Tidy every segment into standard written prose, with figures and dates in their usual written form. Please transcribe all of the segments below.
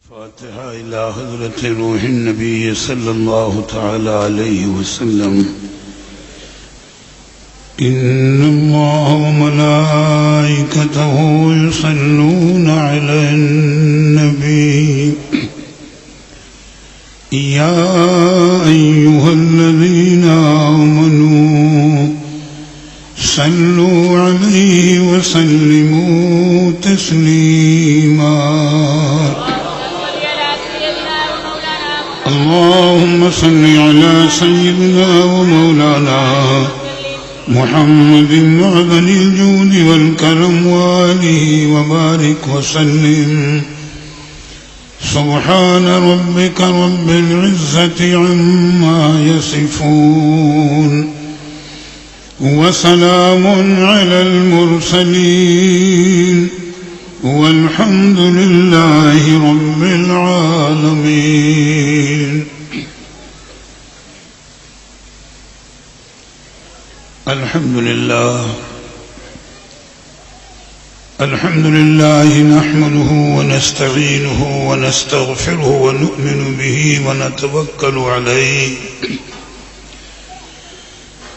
فاتحة إلى حضرة روح النبي صلى الله تعالى عليه وسلم. إن الله وملائكته يصلون على النبي يا أيها الذين آمنوا صلوا عليه وسلموا تسليما. اللهم صل على سيدنا ومولانا محمد معدن الجود والكرم وآله وبارك وسلم. سبحان ربك رب العزة عما يصفون وسلام على المرسلين والحمد لله رب العالمين. الحمد لله نحمده ونستعينه ونستغفره ونؤمن به ونتوكل عليه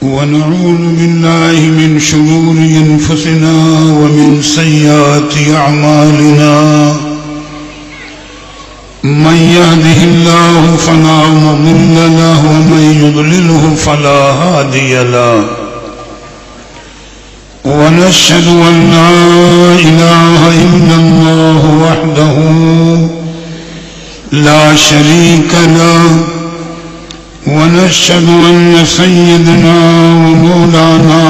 ونعوذ بالله من شرور أنفسنا ومن سيئات أعمالنا. من يهده الله فلا مضل له ومن يضلله فلا هادي له. ونشهد أن لا إله إلا الله وحده لا شريك له. ونشهد أن سيدنا ومولانا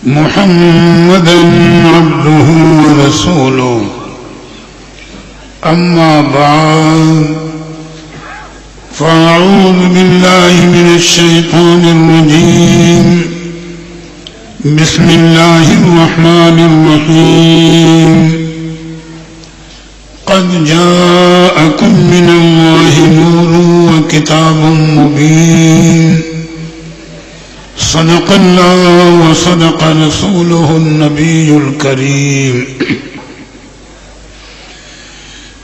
محمدا عبده ورسوله. أما بعد فأعوذ بالله من الشيطان الرجيم. بسم الله الرحمن الرحيم. قد جاءكم من الله نور وكتاب مبين. صدق الله وصدق رسوله النبي الكريم.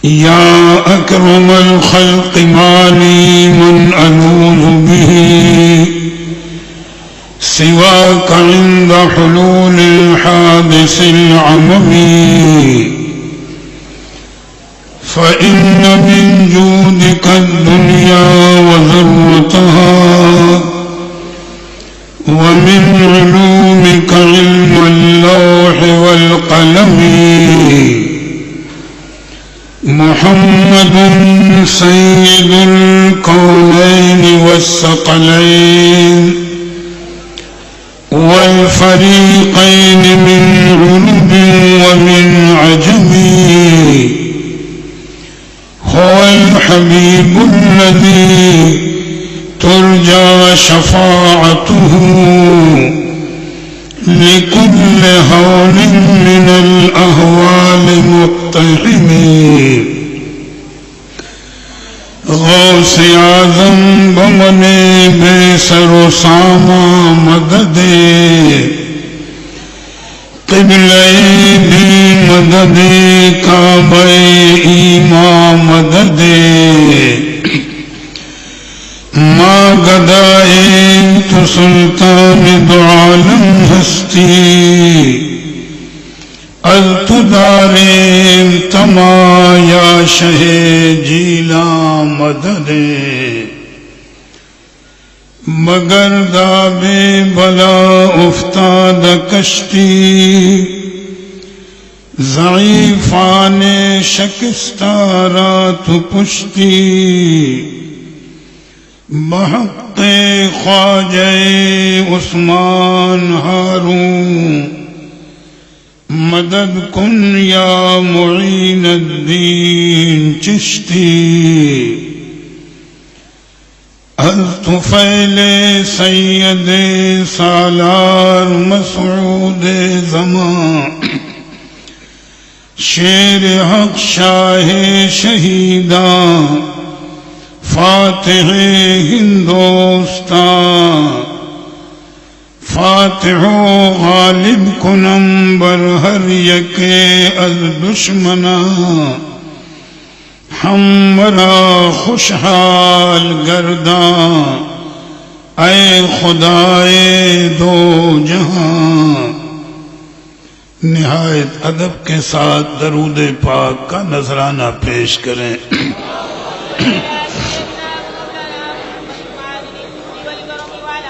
يا أكرم الخلق ما لي من ألوذ به سواك عند حلول الحادث العممي. فإن من جودك الدنيا وذرتها ومن علومك علم اللوح والقلم. محمد سيد الكونين والثقلين والفريقين من عرب ومن عجم. هو الحبيب الذي ترجى شفاعته لكل هول من الأهوال مقتحم. غوث اعظم بمنے بے سر و ساما مدد. قبلہ بھی مدد کعبہ ایماں مدد. ما گدائے تو سلطان دو عالم ہستی. التداریم تما یا شہ جیلا مدد. مگر داب بلا افتاد کشتی ضعیفان شکستارا تو پشتی. بحق خواجہ عثمان ہارون مدد کن یا معین الدین چشتی. الطفیل سید سالار مسعود زمان شیر حق شاہ شہیداں فاتح ہندوستان. فاتح و غالب کنم بر ہر یک از دشمنا ہمارا خوشحال گرداں اے خدائے دو جہاں. نہایت ادب کے ساتھ درود پاک کا نذرانہ پیش کریں.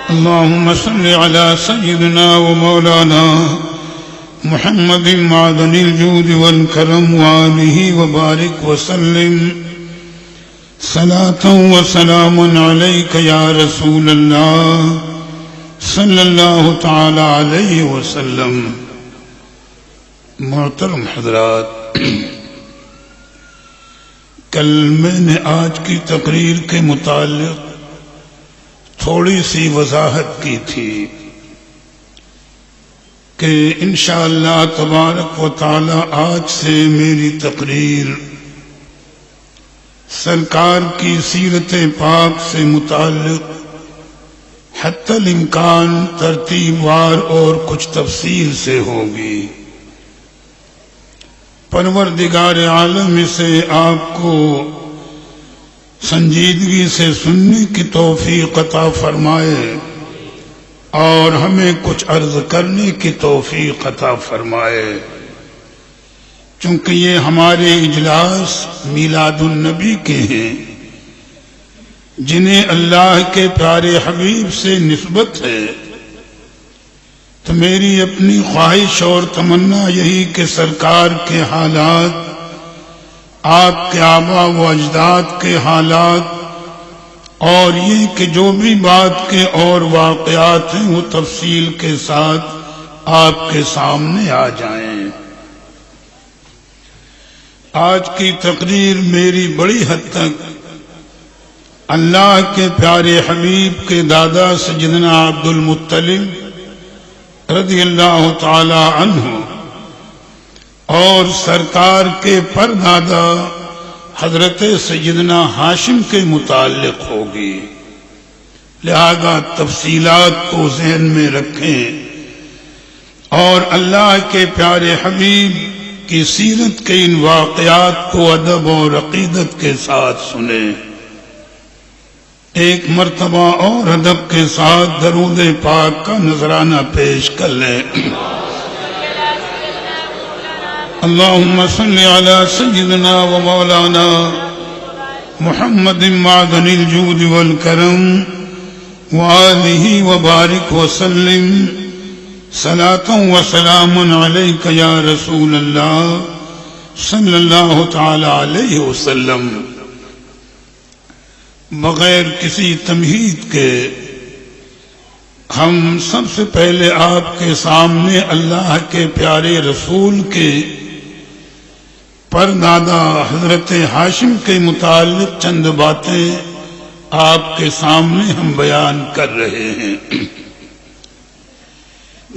اللهم صل على سيدنا ومولانا محمد معدن الجود والكرم وآله وبارك وسلم صلاة وسلام عليك يا رسول الله صلى الله تعالى عليه وسلم. محترم حضرات، کل میں نے آج کی تقریر کے متعلق تھوڑی سی وضاحت کی تھی کہ انشاءاللہ تبارک و تعالی آج سے میری تقریر سرکار کی سیرت پاک سے متعلق حتی الامکان ترتیب وار اور کچھ تفصیل سے ہوگی. پروردگار عالم سے آپ کو سنجیدگی سے سننے کی توفیق عطا فرمائے اور ہمیں کچھ عرض کرنے کی توفیق عطا فرمائے. چونکہ یہ ہمارے اجلاس میلاد النبی کے ہیں جنہیں اللہ کے پیارے حبیب سے نسبت ہے، تو میری اپنی خواہش اور تمنا یہی کہ سرکار کے حالات، آپ کے آبا و اجداد کے حالات، اور یہ کہ جو بھی بات کے اور واقعات ہیں وہ تفصیل کے ساتھ آپ کے سامنے آ جائیں. آج کی تقریر میری بڑی حد تک اللہ کے پیارے حبیب کے دادا سیدنا عبد المطلب رضی اللہ تعالی عنہ اور سرکار کے پردادا حضرت سیدنا ہاشم کے متعلق ہوگی. لہذا تفصیلات کو ذہن میں رکھیں اور اللہ کے پیارے حبیب کی سیرت کے ان واقعات کو ادب اور عقیدت کے ساتھ سنیں. ایک مرتبہ اور ادب کے ساتھ درود پاک کا نذرانہ پیش کر لیں. اللهم صل على سيدنا ومولانا محمد معدن الجود والكرم وآله وبارك وسلم صلاة وسلام عليك يا رسول الله صلى الله تعالى عليه وسلم. بغیر کسی تمہید کے ہم سب سے پہلے آپ کے سامنے اللہ کے پیارے رسول کے پردادا حضرت ہاشم کے متعلق چند باتیں آپ کے سامنے ہم بیان کر رہے ہیں.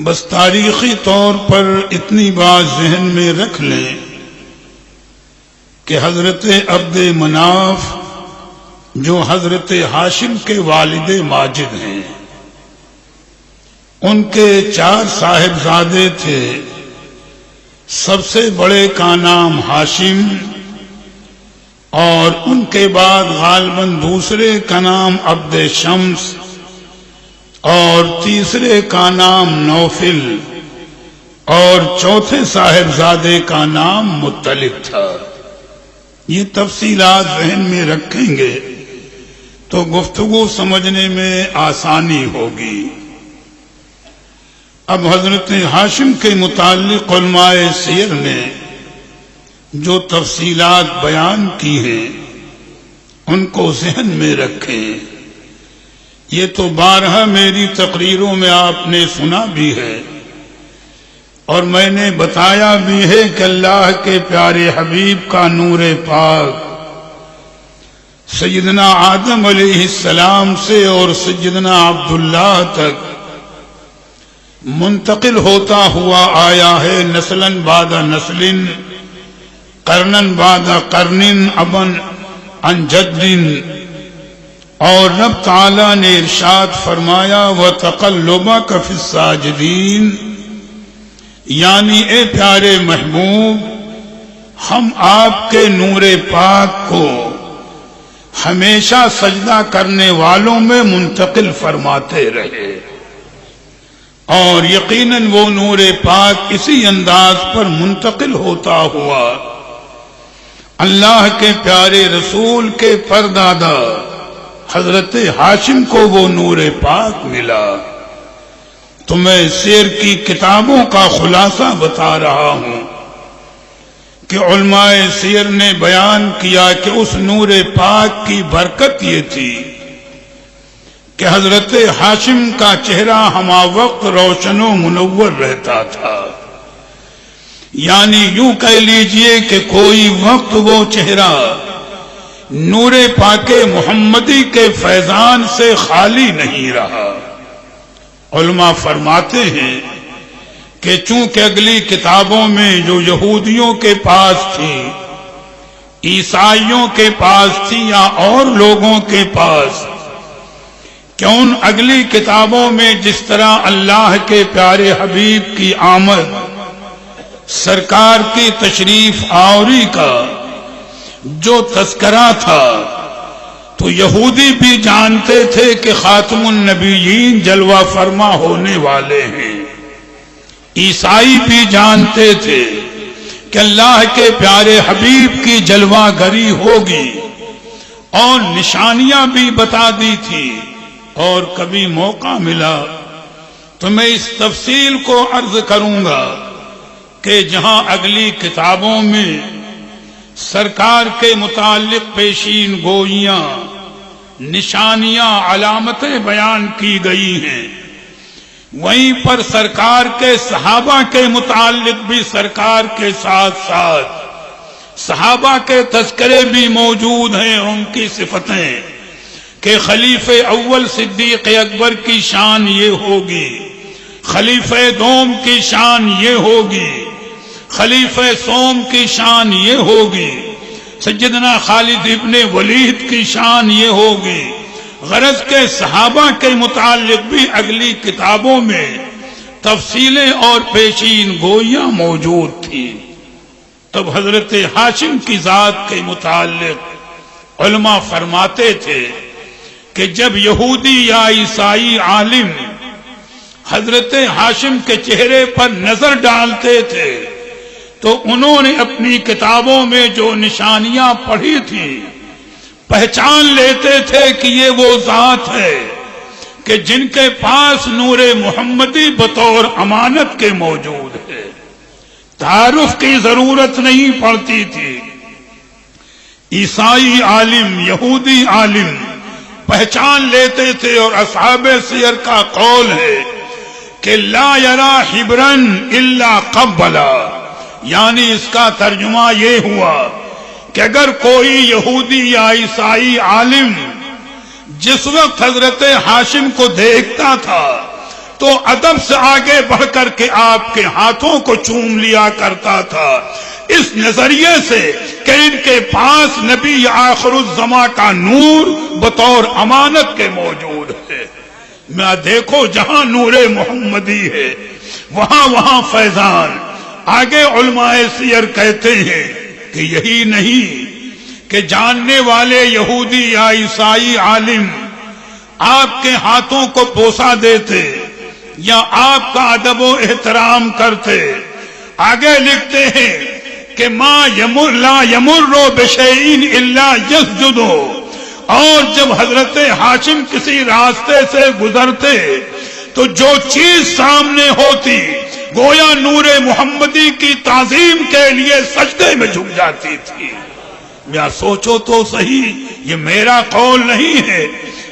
بس تاریخی طور پر اتنی بات ذہن میں رکھ لیں کہ حضرت عبد مناف جو حضرت ہاشم کے والد ماجد ہیں، ان کے 4 صاحبزادے تھے. سب سے بڑے کا نام ہاشم اور ان کے بعد غالباً دوسرے کا نام عبد شمس اور تیسرے کا نام نوفل اور چوتھے صاحبزادے کا نام مطلب تھا. یہ تفصیلات ذہن میں رکھیں گے تو گفتگو سمجھنے میں آسانی ہوگی. اب حضرت ہاشم کے متعلق علماء سیر نے جو تفصیلات بیان کی ہیں ان کو ذہن میں رکھیں. یہ تو بارہا میری تقریروں میں آپ نے سنا بھی ہے اور میں نے بتایا بھی ہے کہ اللہ کے پیارے حبیب کا نور پاک سیدنا آدم علیہ السلام سے اور سیدنا عبداللہ تک منتقل ہوتا ہوا آیا ہے، نسلاً بعد نسل، قرناً بعد قرن، ابن عن جد. اور رب تعالیٰ نے ارشاد فرمایا وَتَقَلُّبَكَ فِي السَّاجِدِينَ، یعنی اے پیارے محبوب ہم آپ کے نور پاک کو ہمیشہ سجدہ کرنے والوں میں منتقل فرماتے رہے، اور یقیناً وہ نور پاک اسی انداز پر منتقل ہوتا ہوا اللہ کے پیارے رسول کے پردادا حضرت ہاشم کو وہ نور پاک ملا۔ تو میں سیر کی کتابوں کا خلاصہ بتا رہا ہوں کہ علماء سیر نے بیان کیا کہ اس نور پاک کی برکت یہ تھی کہ حضرت ہاشم کا چہرہ ہمہ وقت روشن و منور رہتا تھا، یعنی یوں کہہ لیجئے کہ کوئی وقت وہ چہرہ نور پاک محمدی کے فیضان سے خالی نہیں رہا۔ علماء فرماتے ہیں کہ چونکہ اگلی کتابوں میں جو یہودیوں کے پاس تھی، عیسائیوں کے پاس تھی یا اور لوگوں کے پاس، کہ ان اگلی کتابوں میں جس طرح اللہ کے پیارے حبیب کی آمد، سرکار کی تشریف آوری کا جو تذکرہ تھا، تو یہودی بھی جانتے تھے کہ خاتم النبیین جلوہ فرما ہونے والے ہیں، عیسائی بھی جانتے تھے کہ اللہ کے پیارے حبیب کی جلوہ گری ہوگی، اور نشانیاں بھی بتا دی تھی۔ اور کبھی موقع ملا تو میں اس تفصیل کو عرض کروں گا کہ جہاں اگلی کتابوں میں سرکار کے متعلق پیشین گوئیاں، نشانیاں، علامتیں بیان کی گئی ہیں، وہیں پر سرکار کے صحابہ کے متعلق بھی سرکار کے ساتھ ساتھ صحابہ کے تذکرے بھی موجود ہیں، ان کی صفتیں کہ خلیفہ اول صدیق اکبر کی شان یہ ہوگی، خلیفہ دوم کی شان یہ ہوگی، خلیفہ سوم کی شان یہ ہوگی، سیدنا خالد ابن ولید کی شان یہ ہوگی۔ غرض کے صحابہ کے متعلق بھی اگلی کتابوں میں تفصیلیں اور پیشین گوئیاں موجود تھیں۔ تب حضرت ہاشم کی ذات کے متعلق علماء فرماتے تھے کہ جب یہودی یا عیسائی عالم حضرت ہاشم کے چہرے پر نظر ڈالتے تھے تو انہوں نے اپنی کتابوں میں جو نشانیاں پڑھی تھیں پہچان لیتے تھے کہ یہ وہ ذات ہے کہ جن کے پاس نور محمدی بطور امانت کے موجود ہے، تعارف کی ضرورت نہیں پڑتی تھی۔ عیسائی عالم، یہودی عالم پہچان لیتے تھے، اور اصحاب سیر کا قول ہے کہ لا یرا حبرن الا قبلا، یعنی اس کا ترجمہ یہ ہوا کہ اگر کوئی یہودی یا عیسائی عالم جس وقت حضرت ہاشم کو دیکھتا تھا تو ادب سے آگے بڑھ کر کے آپ کے ہاتھوں کو چوم لیا کرتا تھا، اس نظریے سے کہ ان کے پاس نبی آخر الزماں کا نور بطور امانت کے موجود ہے۔ میں دیکھو جہاں نور محمدی ہے وہاں فیضان۔ آگے علماء سیر کہتے ہیں کہ یہی نہیں کہ جاننے والے یہودی یا عیسائی عالم آپ کے ہاتھوں کو بوسہ دیتے یا آپ کا ادب و احترام کرتے۔ آگے لکھتے ہیں کہ لا یمر بشیء الا یسجد، اور جب حضرت ہاشم کسی راستے سے گزرتے تو جو چیز سامنے ہوتی گویا نور محمدی کی تعظیم کے لیے سجدے میں جھک جاتی تھی۔ یا سوچو تو صحیح، یہ میرا قول نہیں ہے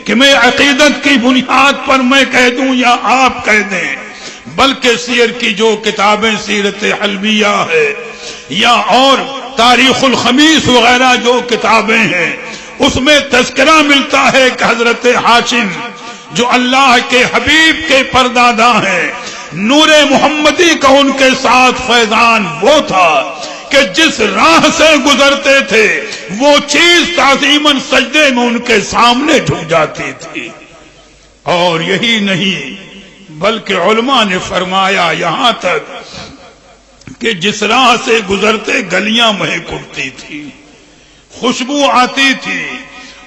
کہ میں عقیدت کی بنیاد پر میں کہہ دوں یا آپ کہہ دیں، بلکہ سیر کی جو کتابیں سیرت حلبیہ ہے یا اور تاریخ الخمیس وغیرہ جو کتابیں ہیں اس میں تذکرہ ملتا ہے کہ حضرت ہاشم جو اللہ کے حبیب کے پردادا ہیں، نور محمدی کا ان کے ساتھ فیضان وہ تھا کہ جس راہ سے گزرتے تھے وہ چیز تعظیماً سجدے میں ان کے سامنے جھک جاتی تھی۔ اور یہی نہیں بلکہ علماء نے فرمایا یہاں تک کہ جس راہ سے گزرتے گلیاں مہک اٹھتی تھی، خوشبو آتی تھی،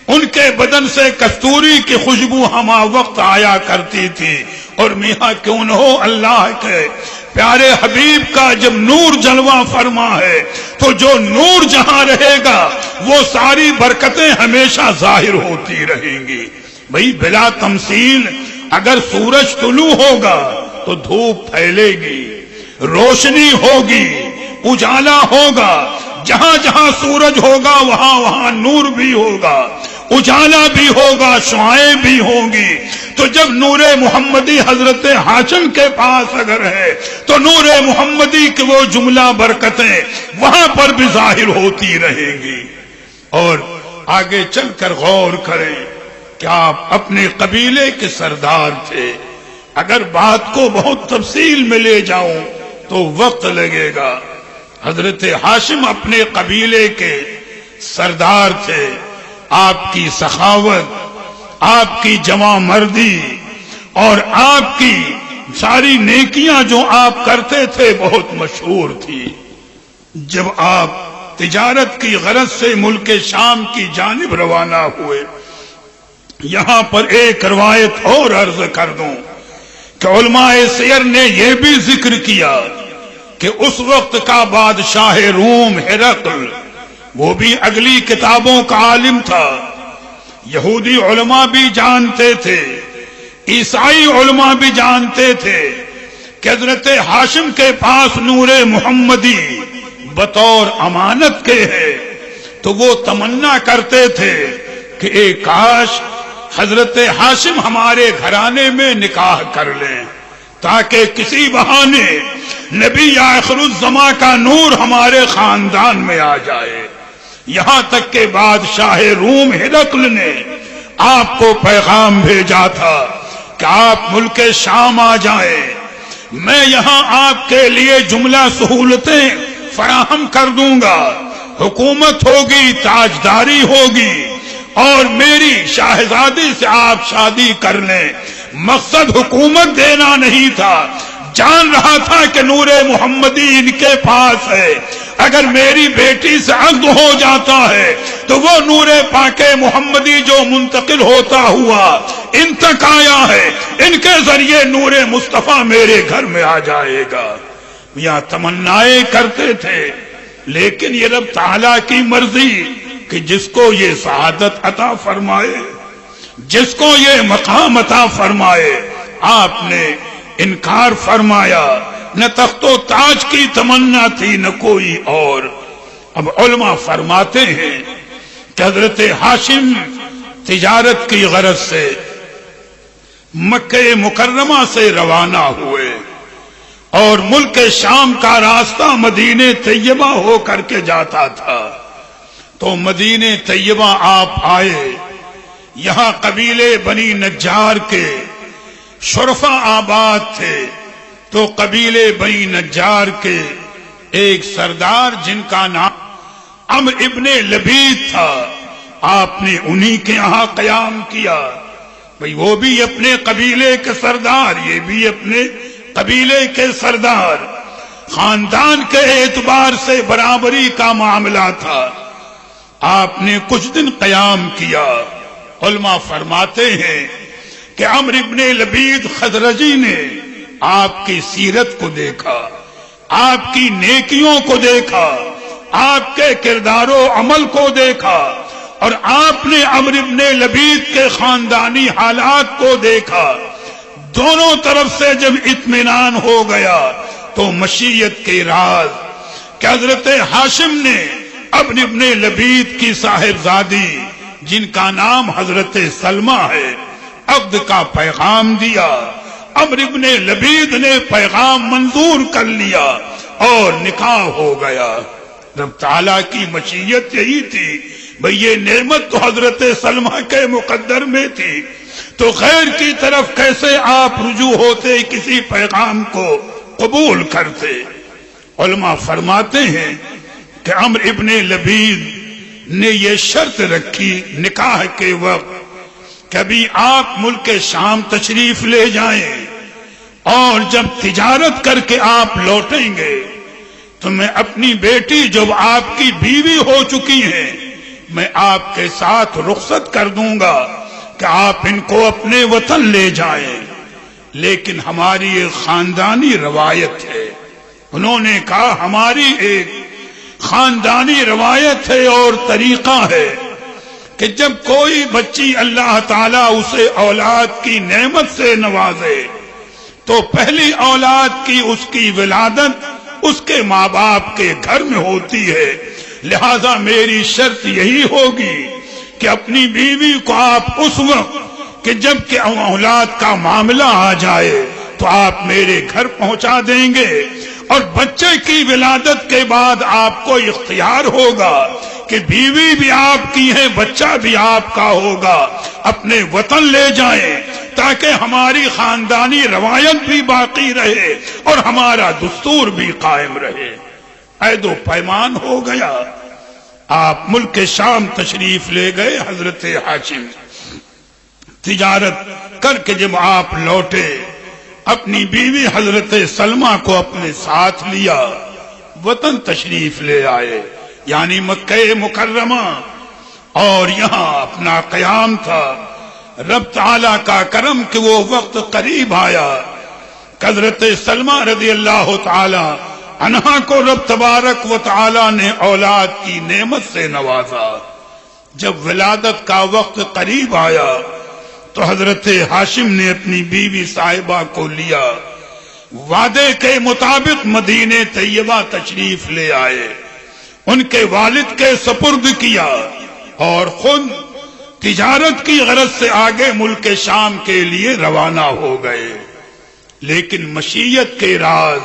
ان کے بدن سے کستوری کی خوشبو ہما وقت آیا کرتی تھی۔ اور میاں کیوں نہ ہو، اللہ کے پیارے حبیب کا جب نور جلوہ فرما ہے تو جو نور جہاں رہے گا وہ ساری برکتیں ہمیشہ ظاہر ہوتی رہیں گی۔ بھئی بلا تمثیل اگر سورج طلوع ہوگا تو دھوپ پھیلے گی، روشنی ہوگی، اجالا ہوگا، جہاں جہاں سورج ہوگا وہاں وہاں نور بھی ہوگا، اجالا بھی ہوگا، شعائیں بھی ہوں گی۔ تو جب نور محمدی حضرت ہاشم کے پاس اگر ہے تو نور محمدی کے وہ جملہ برکتیں وہاں پر بھی ظاہر ہوتی رہیں گی۔ اور آگے چل کر غور کریں کہ آپ اپنے قبیلے کے سردار تھے۔ اگر بات کو بہت تفصیل میں لے جاؤں تو وقت لگے گا۔ حضرت ہاشم اپنے قبیلے کے سردار تھے۔ آپ کی سخاوت، آپ کی جواں مردی اور آپ کی ساری نیکیاں جو آپ کرتے تھے بہت مشہور تھی۔ جب آپ تجارت کی غرض سے ملک شام کی جانب روانہ ہوئے، یہاں پر ایک روایت اور عرض کر دوں کہ علماء سیر نے یہ بھی ذکر کیا کہ اس وقت کا بادشاہ روم ہرقل، وہ بھی اگلی کتابوں کا عالم تھا۔ یہودی علماء بھی جانتے تھے، عیسائی علماء بھی جانتے تھے کہ حضرت ہاشم کے پاس نور محمدی بطور امانت کے ہے، تو وہ تمنا کرتے تھے کہ اے کاش حضرت ہاشم ہمارے گھرانے میں نکاح کر لیں تاکہ کسی بہانے نبی آخر الزماں کا نور ہمارے خاندان میں آ جائے۔ یہاں تک کہ بادشاہ روم ہرقل نے آپ کو پیغام بھیجا تھا کہ آپ ملک شام آ جائیں، میں یہاں آپ کے لیے جملہ سہولتیں فراہم کر دوں گا، حکومت ہوگی، تاجداری ہوگی، اور میری شاہزادی سے آپ شادی کر لیں۔ مقصد حکومت دینا نہیں تھا، جان رہا تھا کہ نور محمدی ان کے پاس ہے، اگر میری بیٹی سے عقد ہو جاتا ہے تو وہ نور پاک محمدی جو منتقل ہوتا ہوا ان تک آیا ہے، ان کے ذریعے نور مصطفیٰ میرے گھر میں آ جائے گا۔ یہاں تمنائیں کرتے تھے، لیکن یہ رب تعالیٰ کی مرضی کہ جس کو یہ سعادت عطا فرمائے، جس کو یہ مقام عطا فرمائے، آپ نے انکار فرمایا۔ نہ تخت و تاج کی تمنا تھی نہ کوئی اور۔ اب علماء فرماتے ہیں کہ حضرت ہاشم تجارت کی غرض سے مکہ مکرمہ سے روانہ ہوئے اور ملک شام کا راستہ مدینہ طیبہ ہو کر کے جاتا تھا۔ تو مدینہ طیبہ آپ آئے، یہاں قبیلے بنی نجار کے شرفا آباد تھے، تو قبیلے بنی نجار کے ایک سردار جن کا نام عمرو ابن لبید تھا، آپ نے انہی کے یہاں قیام کیا۔ بھئی وہ بھی اپنے قبیلے کے سردار، یہ بھی اپنے قبیلے کے سردار، خاندان کے اعتبار سے برابری کا معاملہ تھا۔ آپ نے کچھ دن قیام کیا۔ علماء فرماتے ہیں کہ عمرو ابن لبید خزرجی نے آپ کی سیرت کو دیکھا، آپ کی نیکیوں کو دیکھا، آپ کے کردار و عمل کو دیکھا، اور آپ نے عمرو ابن لبید کے خاندانی حالات کو دیکھا۔ دونوں طرف سے جب اطمینان ہو گیا تو مشیت کے راز کہ حضرت ہاشم نے عمرو ابن لبید کی صاحبزادی جن کا نام حضرت سلمہ ہے عقد کا پیغام دیا۔ عمرو ابن لبید نے پیغام منظور کر لیا اور نکاح ہو گیا۔ رب تعالیٰ کی مشیت یہی تھی، بھئی یہ نعمت تو حضرت سلمہ کے مقدر میں تھی، تو غیر کی طرف کیسے آپ رجوع ہوتے، کسی پیغام کو قبول کرتے؟ علماء فرماتے ہیں کہ عمرو ابن لبید نے یہ شرط رکھی نکاح کے وقت، کبھی آپ ملک شام تشریف لے جائیں اور جب تجارت کر کے آپ لوٹیں گے تو میں اپنی بیٹی جب آپ کی بیوی ہو چکی ہیں میں آپ کے ساتھ رخصت کر دوں گا کہ آپ ان کو اپنے وطن لے جائیں، لیکن ہماری ایک خاندانی روایت ہے۔ انہوں نے کہا ہماری ایک خاندانی روایت ہے اور طریقہ ہے کہ جب کوئی بچی اللہ تعالیٰ اسے اولاد کی نعمت سے نوازے تو پہلی اولاد کی اس کی ولادت اس کے ماں باپ کے گھر میں ہوتی ہے، لہذا میری شرط یہی ہوگی کہ اپنی بیوی کو آپ اس وقت کہ جب کہ اولاد کا معاملہ آ جائے تو آپ میرے گھر پہنچا دیں گے، اور بچے کی ولادت کے بعد آپ کو اختیار ہوگا کہ بیوی بھی آپ کی ہے، بچہ بھی آپ کا ہوگا، اپنے وطن لے جائیں تاکہ ہماری خاندانی روایت بھی باقی رہے اور ہمارا دستور بھی قائم رہے۔ عہد و پیمان ہو گیا۔ آپ ملک شام تشریف لے گئے۔ حضرت ہاشم تجارت کر کے جب آپ لوٹے اپنی بیوی حضرت سلمہ کو اپنے ساتھ لیا، وطن تشریف لے آئے یعنی مکہ مکرمہ، اور یہاں اپنا قیام تھا۔ رب تعالیٰ کا کرم کہ وہ وقت قریب آیا، حضرت سلمہ رضی اللہ تعالی عنہا کو رب تبارک و تعالی نے اولاد کی نعمت سے نوازا۔ جب ولادت کا وقت قریب آیا تو حضرت ہاشم نے اپنی بیوی صاحبہ کو لیا، وعدے کے مطابق مدینہ طیبہ تشریف لے آئے، ان کے والد کے سپرد کیا اور خود تجارت کی غرض سے آگے ملک شام کے لیے روانہ ہو گئے۔ لیکن مشیت کے راز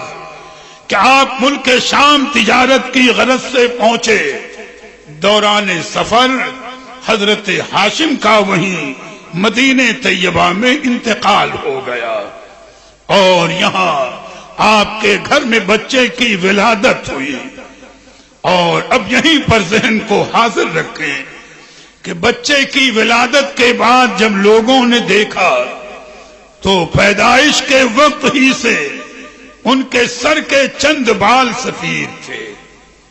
کہ آپ ملک شام تجارت کی غرض سے پہنچے، دوران سفر حضرت ہاشم کا وہیں مدینہ طیبہ میں انتقال ہو گیا، اور یہاں آپ کے گھر میں بچے کی ولادت ہوئی۔ اور اب یہیں پر ذہن کو حاضر رکھیں کہ بچے کی ولادت کے بعد جب لوگوں نے دیکھا تو پیدائش کے وقت ہی سے ان کے سر کے چند بال سفید تھے،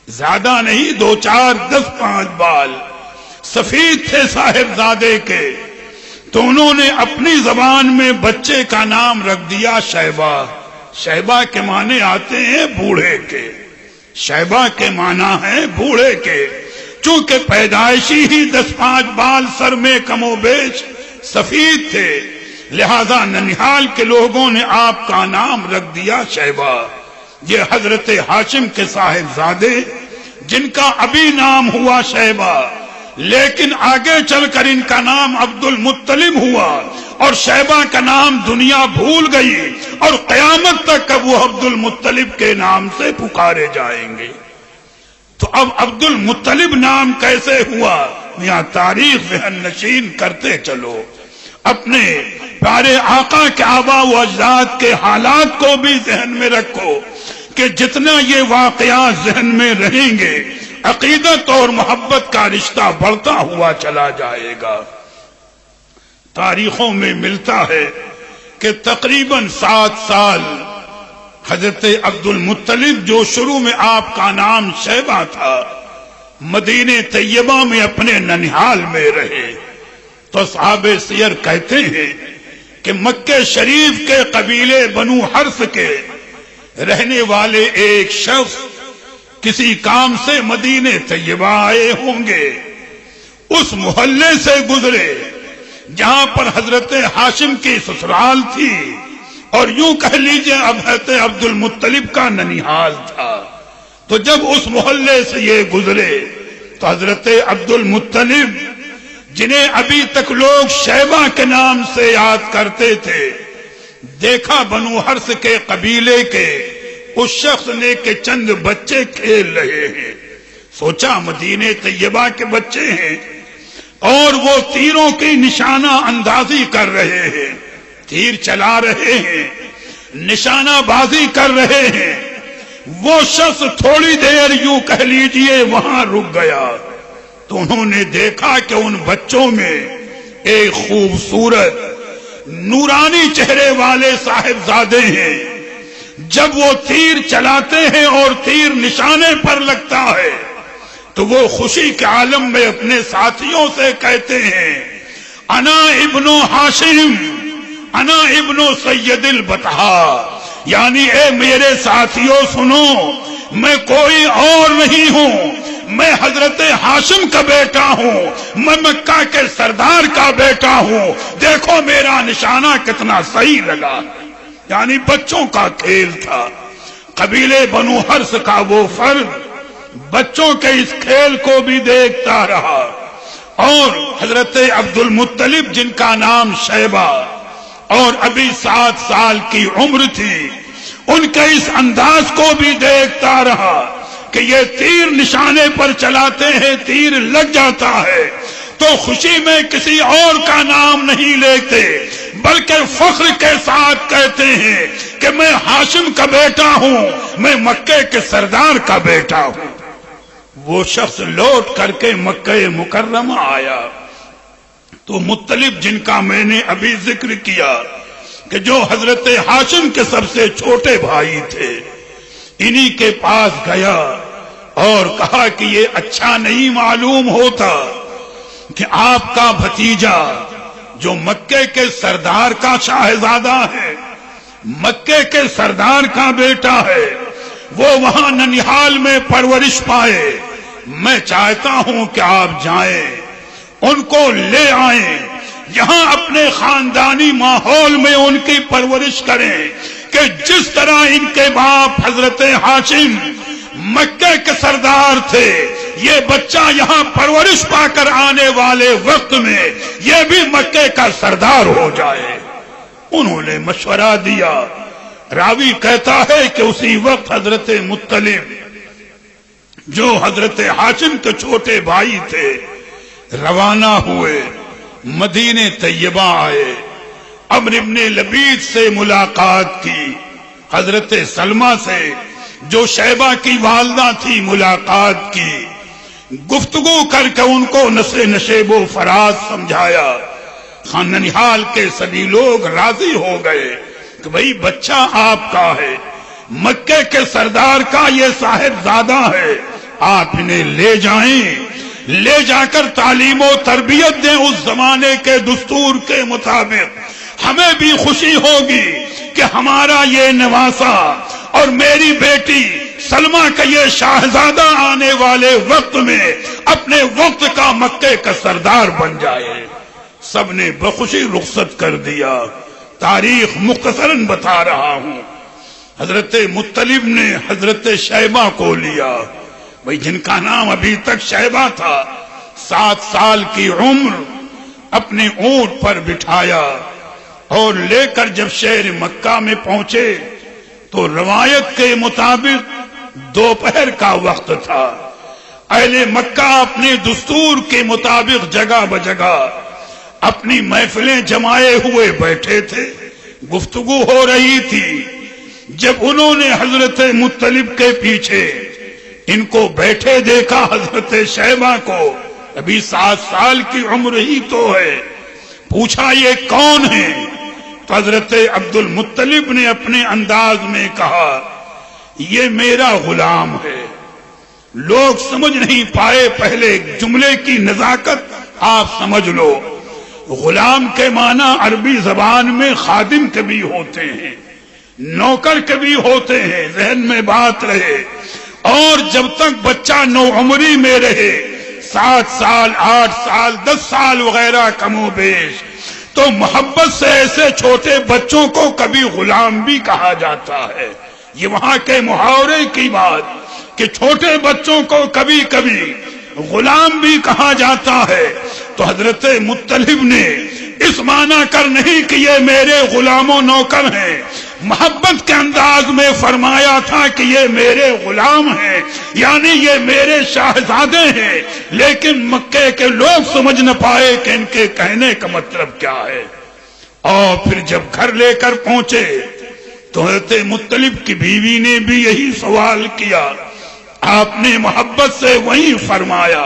زیادہ نہیں، 2 4 10 5 بال سفید تھے صاحبزادے کے۔ تو انہوں نے اپنی زبان میں بچے کا نام رکھ دیا شیبہ۔ شیبہ کے معنی آتے ہیں بوڑھے کے، شیبہ کے معنی ہے بوڑھے کے، چونکہ پیدائشی ہی 10 5 بال سر میں کم و بیش سفید تھے، لہذا ننہال کے لوگوں نے آپ کا نام رکھ دیا شیبہ۔ یہ حضرت ہاشم کے صاحبزادے جن کا ابھی نام ہوا شیبہ، لیکن آگے چل کر ان کا نام عبد المطلب ہوا، اور شیبہ کا نام دنیا بھول گئی، اور قیامت تک اب وہ عبد المطلب کے نام سے پکارے جائیں گے۔ تو اب عبد المطلب نام کیسے ہوا؟ یہاں تاریخ ذہن نشین کرتے چلو، اپنے پیارے آقا کے آبا و اجداد کے حالات کو بھی ذہن میں رکھو کہ جتنا یہ واقعات ذہن میں رہیں گے عقیدت اور محبت کا رشتہ بڑھتا ہوا چلا جائے گا۔ تاریخوں میں ملتا ہے کہ تقریباً 7 سال حضرت عبد المطلب، جو شروع میں آپ کا نام شیبہ تھا، مدینہ طیبہ میں اپنے ننہال میں رہے۔ تو صحابہ سیر کہتے ہیں کہ مکہ شریف کے قبیلے بنو حرث کے رہنے والے ایک شخص کسی کام سے مدینہ طیبہ آئے ہوں گے، اس محلے سے گزرے جہاں پر حضرت ہاشم کی سسرال تھی، اور یوں کہہ لیجئے اب حضرت عبد المطلب کا ننہال تھا۔ تو جب اس محلے سے یہ گزرے تو حضرت عبد المطلب، جنہیں ابھی تک لوگ شیبہ کے نام سے یاد کرتے تھے، دیکھا بنو حرث کے قبیلے کے اس شخص نے کہ چند بچے کھیل رہے ہیں، سوچا مدینہ طیبہ کے بچے ہیں اور وہ تیروں کی نشانہ اندازی کر رہے ہیں، تیر چلا رہے ہیں، نشانہ بازی کر رہے ہیں۔ وہ شخص تھوڑی دیر یوں کہہ لیجئے وہاں رک گیا، تو انہوں نے دیکھا کہ ان بچوں میں ایک خوبصورت نورانی چہرے والے صاحبزادے ہیں جب وہ تیر چلاتے ہیں اور تیر نشانے پر لگتا ہے تو وہ خوشی کے عالم میں اپنے ساتھیوں سے کہتے ہیں انا ابن ہاشم انا ابن سید البطحا، یعنی اے میرے ساتھیوں سنو، میں کوئی اور نہیں ہوں، میں حضرت ہاشم کا بیٹا ہوں، میں مکہ کے سردار کا بیٹا ہوں، دیکھو میرا نشانہ کتنا صحیح لگا۔ یعنی بچوں کا کھیل تھا، قبیلے بنو حرث کا وہ فرد بچوں کے اس کھیل کو بھی دیکھتا رہا، اور حضرت عبد المطلب جن کا نام شیبہ اور ابھی 7 سال کی عمر تھی، ان کے اس انداز کو بھی دیکھتا رہا کہ یہ تیر نشانے پر چلاتے ہیں، تیر لگ جاتا ہے تو خوشی میں کسی اور کا نام نہیں لیتے بلکہ فخر کے ساتھ کہتے ہیں کہ میں ہاشم کا بیٹا ہوں، میں مکے کے سردار کا بیٹا ہوں۔ وہ شخص لوٹ کر کے مکہ مکرمہ آیا تو مطلب جن کا میں نے ابھی ذکر کیا کہ جو حضرت ہاشم کے سب سے چھوٹے بھائی تھے، انہی کے پاس گیا اور کہا کہ یہ اچھا نہیں معلوم ہوتا کہ آپ کا بھتیجا جو مکے کے سردار کا شاہزادہ ہے، مکے کے سردار کا بیٹا ہے، وہ وہاں ننیہال میں پرورش پائے، میں چاہتا ہوں کہ آپ جائیں، ان کو لے آئیں، یہاں اپنے خاندانی ماحول میں ان کی پرورش کریں کہ جس طرح ان کے باپ حضرت ہاشم مکے کے سردار تھے، یہ بچہ یہاں پرورش پا کر آنے والے وقت میں یہ بھی مکے کا سردار ہو جائے۔ انہوں نے مشورہ دیا۔ راوی کہتا ہے کہ اسی وقت حضرت مطلب جو حضرت ہاشم کے چھوٹے بھائی تھے روانہ ہوئے، مدینہ طیبہ آئے، عمرو بن لبید سے ملاقات کی، حضرت سلمہ سے جو شیبہ کی والدہ تھی ملاقات کی، گفتگو کر کے ان کو نشیب و فراز سمجھایا۔ خان ننیحال کے سبھی لوگ راضی ہو گئے کہ بھئی بچہ آپ کا ہے، مکے کے سردار کا یہ صاحبزادہ ہے، آپ انہیں لے جائیں، لے جا کر تعلیم و تربیت دیں اس زمانے کے دستور کے مطابق۔ ہمیں بھی خوشی ہوگی کہ ہمارا یہ نواسا اور میری بیٹی سلمہ کا یہ شاہزادہ آنے والے وقت میں اپنے وقت کا مکے کا سردار بن جائے۔ سب نے بخوشی رخصت کر دیا۔ تاریخ مختصراً بتا رہا ہوں۔ حضرت مطلب نے حضرت شیبہ کو لیا، بھئی جن کا نام ابھی تک شیبہ تھا، 7 سال کی عمر، اپنے اونٹ پر بٹھایا اور لے کر جب شہر مکہ میں پہنچے تو روایت کے مطابق دوپہر کا وقت تھا۔ اہل مکہ اپنے دستور کے مطابق جگہ بجگہ اپنی محفلیں جمائے ہوئے بیٹھے تھے، گفتگو ہو رہی تھی۔ جب انہوں نے حضرت مطلب کے پیچھے ان کو بیٹھے دیکھا، حضرت شیبہ کو، ابھی 7 سال کی عمر ہی تو ہے، پوچھا یہ کون ہے؟ تو حضرت عبد المطلب نے اپنے انداز میں کہا یہ میرا غلام ہے۔ لوگ سمجھ نہیں پائے پہلے جملے کی نزاکت، آپ سمجھ لو۔ غلام کے معنی عربی زبان میں خادم کبھی ہوتے ہیں، نوکر کبھی ہوتے ہیں، ذہن میں بات رہے۔ اور جب تک بچہ نوعمری میں رہے، 7 سال 8 سال 10 سال وغیرہ کم و بیش، تو محبت سے ایسے چھوٹے بچوں کو کبھی غلام بھی کہا جاتا ہے۔ یہ وہاں کے محاورے کی بات کہ چھوٹے بچوں کو کبھی کبھی غلام بھی کہا جاتا ہے۔ تو حضرت مطلب نے اس معنی کر نہیں کہ یہ میرے غلام و نوکر ہیں، محبت کے انداز میں فرمایا تھا کہ یہ میرے غلام ہیں، یعنی یہ میرے شاہزادے ہیں۔ لیکن مکے کے لوگ سمجھ نہ پائے کہ ان کے کہنے کا مطلب کیا ہے۔ اور پھر جب گھر لے کر پہنچے تو حضرت مطلب کی بیوی نے بھی یہی سوال کیا، آپ نے محبت سے وہی فرمایا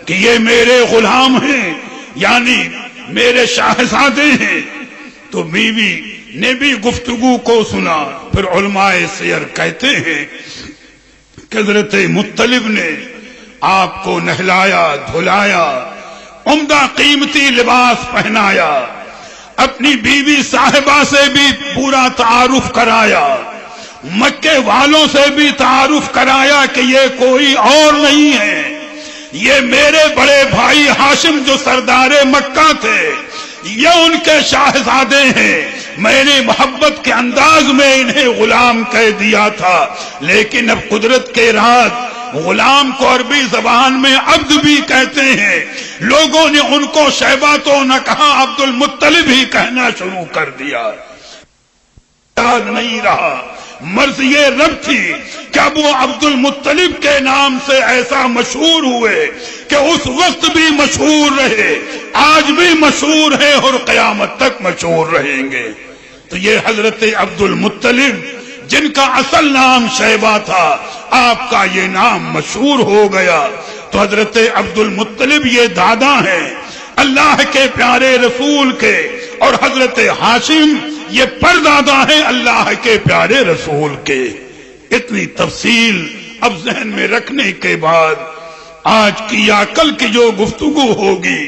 کہ یہ میرے غلام ہیں، یعنی میرے شاہزادے ہیں۔ تو بیوی نے بھی گفتگو کو سنا۔ پھر علماء سیر کہتے ہیں کہ حضرت مطلب نے آپ کو نہلایا دھلایا، عمدہ قیمتی لباس پہنایا، اپنی بیوی صاحبہ سے بھی پورا تعارف کرایا، مکے والوں سے بھی تعارف کرایا کہ یہ کوئی اور نہیں ہے، یہ میرے بڑے بھائی ہاشم جو سردار مکہ تھے، یہ ان کے شاہزادے ہیں، میں نے محبت کے انداز میں انہیں غلام کہہ دیا تھا، لیکن اب قدرت کے راز غلام کو عربی زبان میں عبد بھی کہتے ہیں، لوگوں نے ان کو شیبہ تو نہ کہا، عبد المطلب ہی کہنا شروع کر دیا، یاد نہیں رہا۔ مرضی یہ رب تھی کہ اب وہ عبد المطلب کے نام سے ایسا مشہور ہوئے کہ اس وقت بھی مشہور رہے، آج بھی مشہور ہے اور قیامت تک مشہور رہیں گے۔ تو یہ حضرت عبد المطلب جن کا اصل نام شیبہ تھا، آپ کا یہ نام مشہور ہو گیا۔ تو حضرت عبد المطلب یہ دادا ہیں اللہ کے پیارے رسول کے، اور حضرت ہاشم یہ پردادا ہیں اللہ کے پیارے رسول کے۔ اتنی تفصیل اب ذہن میں رکھنے کے بعد آج کی یا کل کی جو گفتگو ہوگی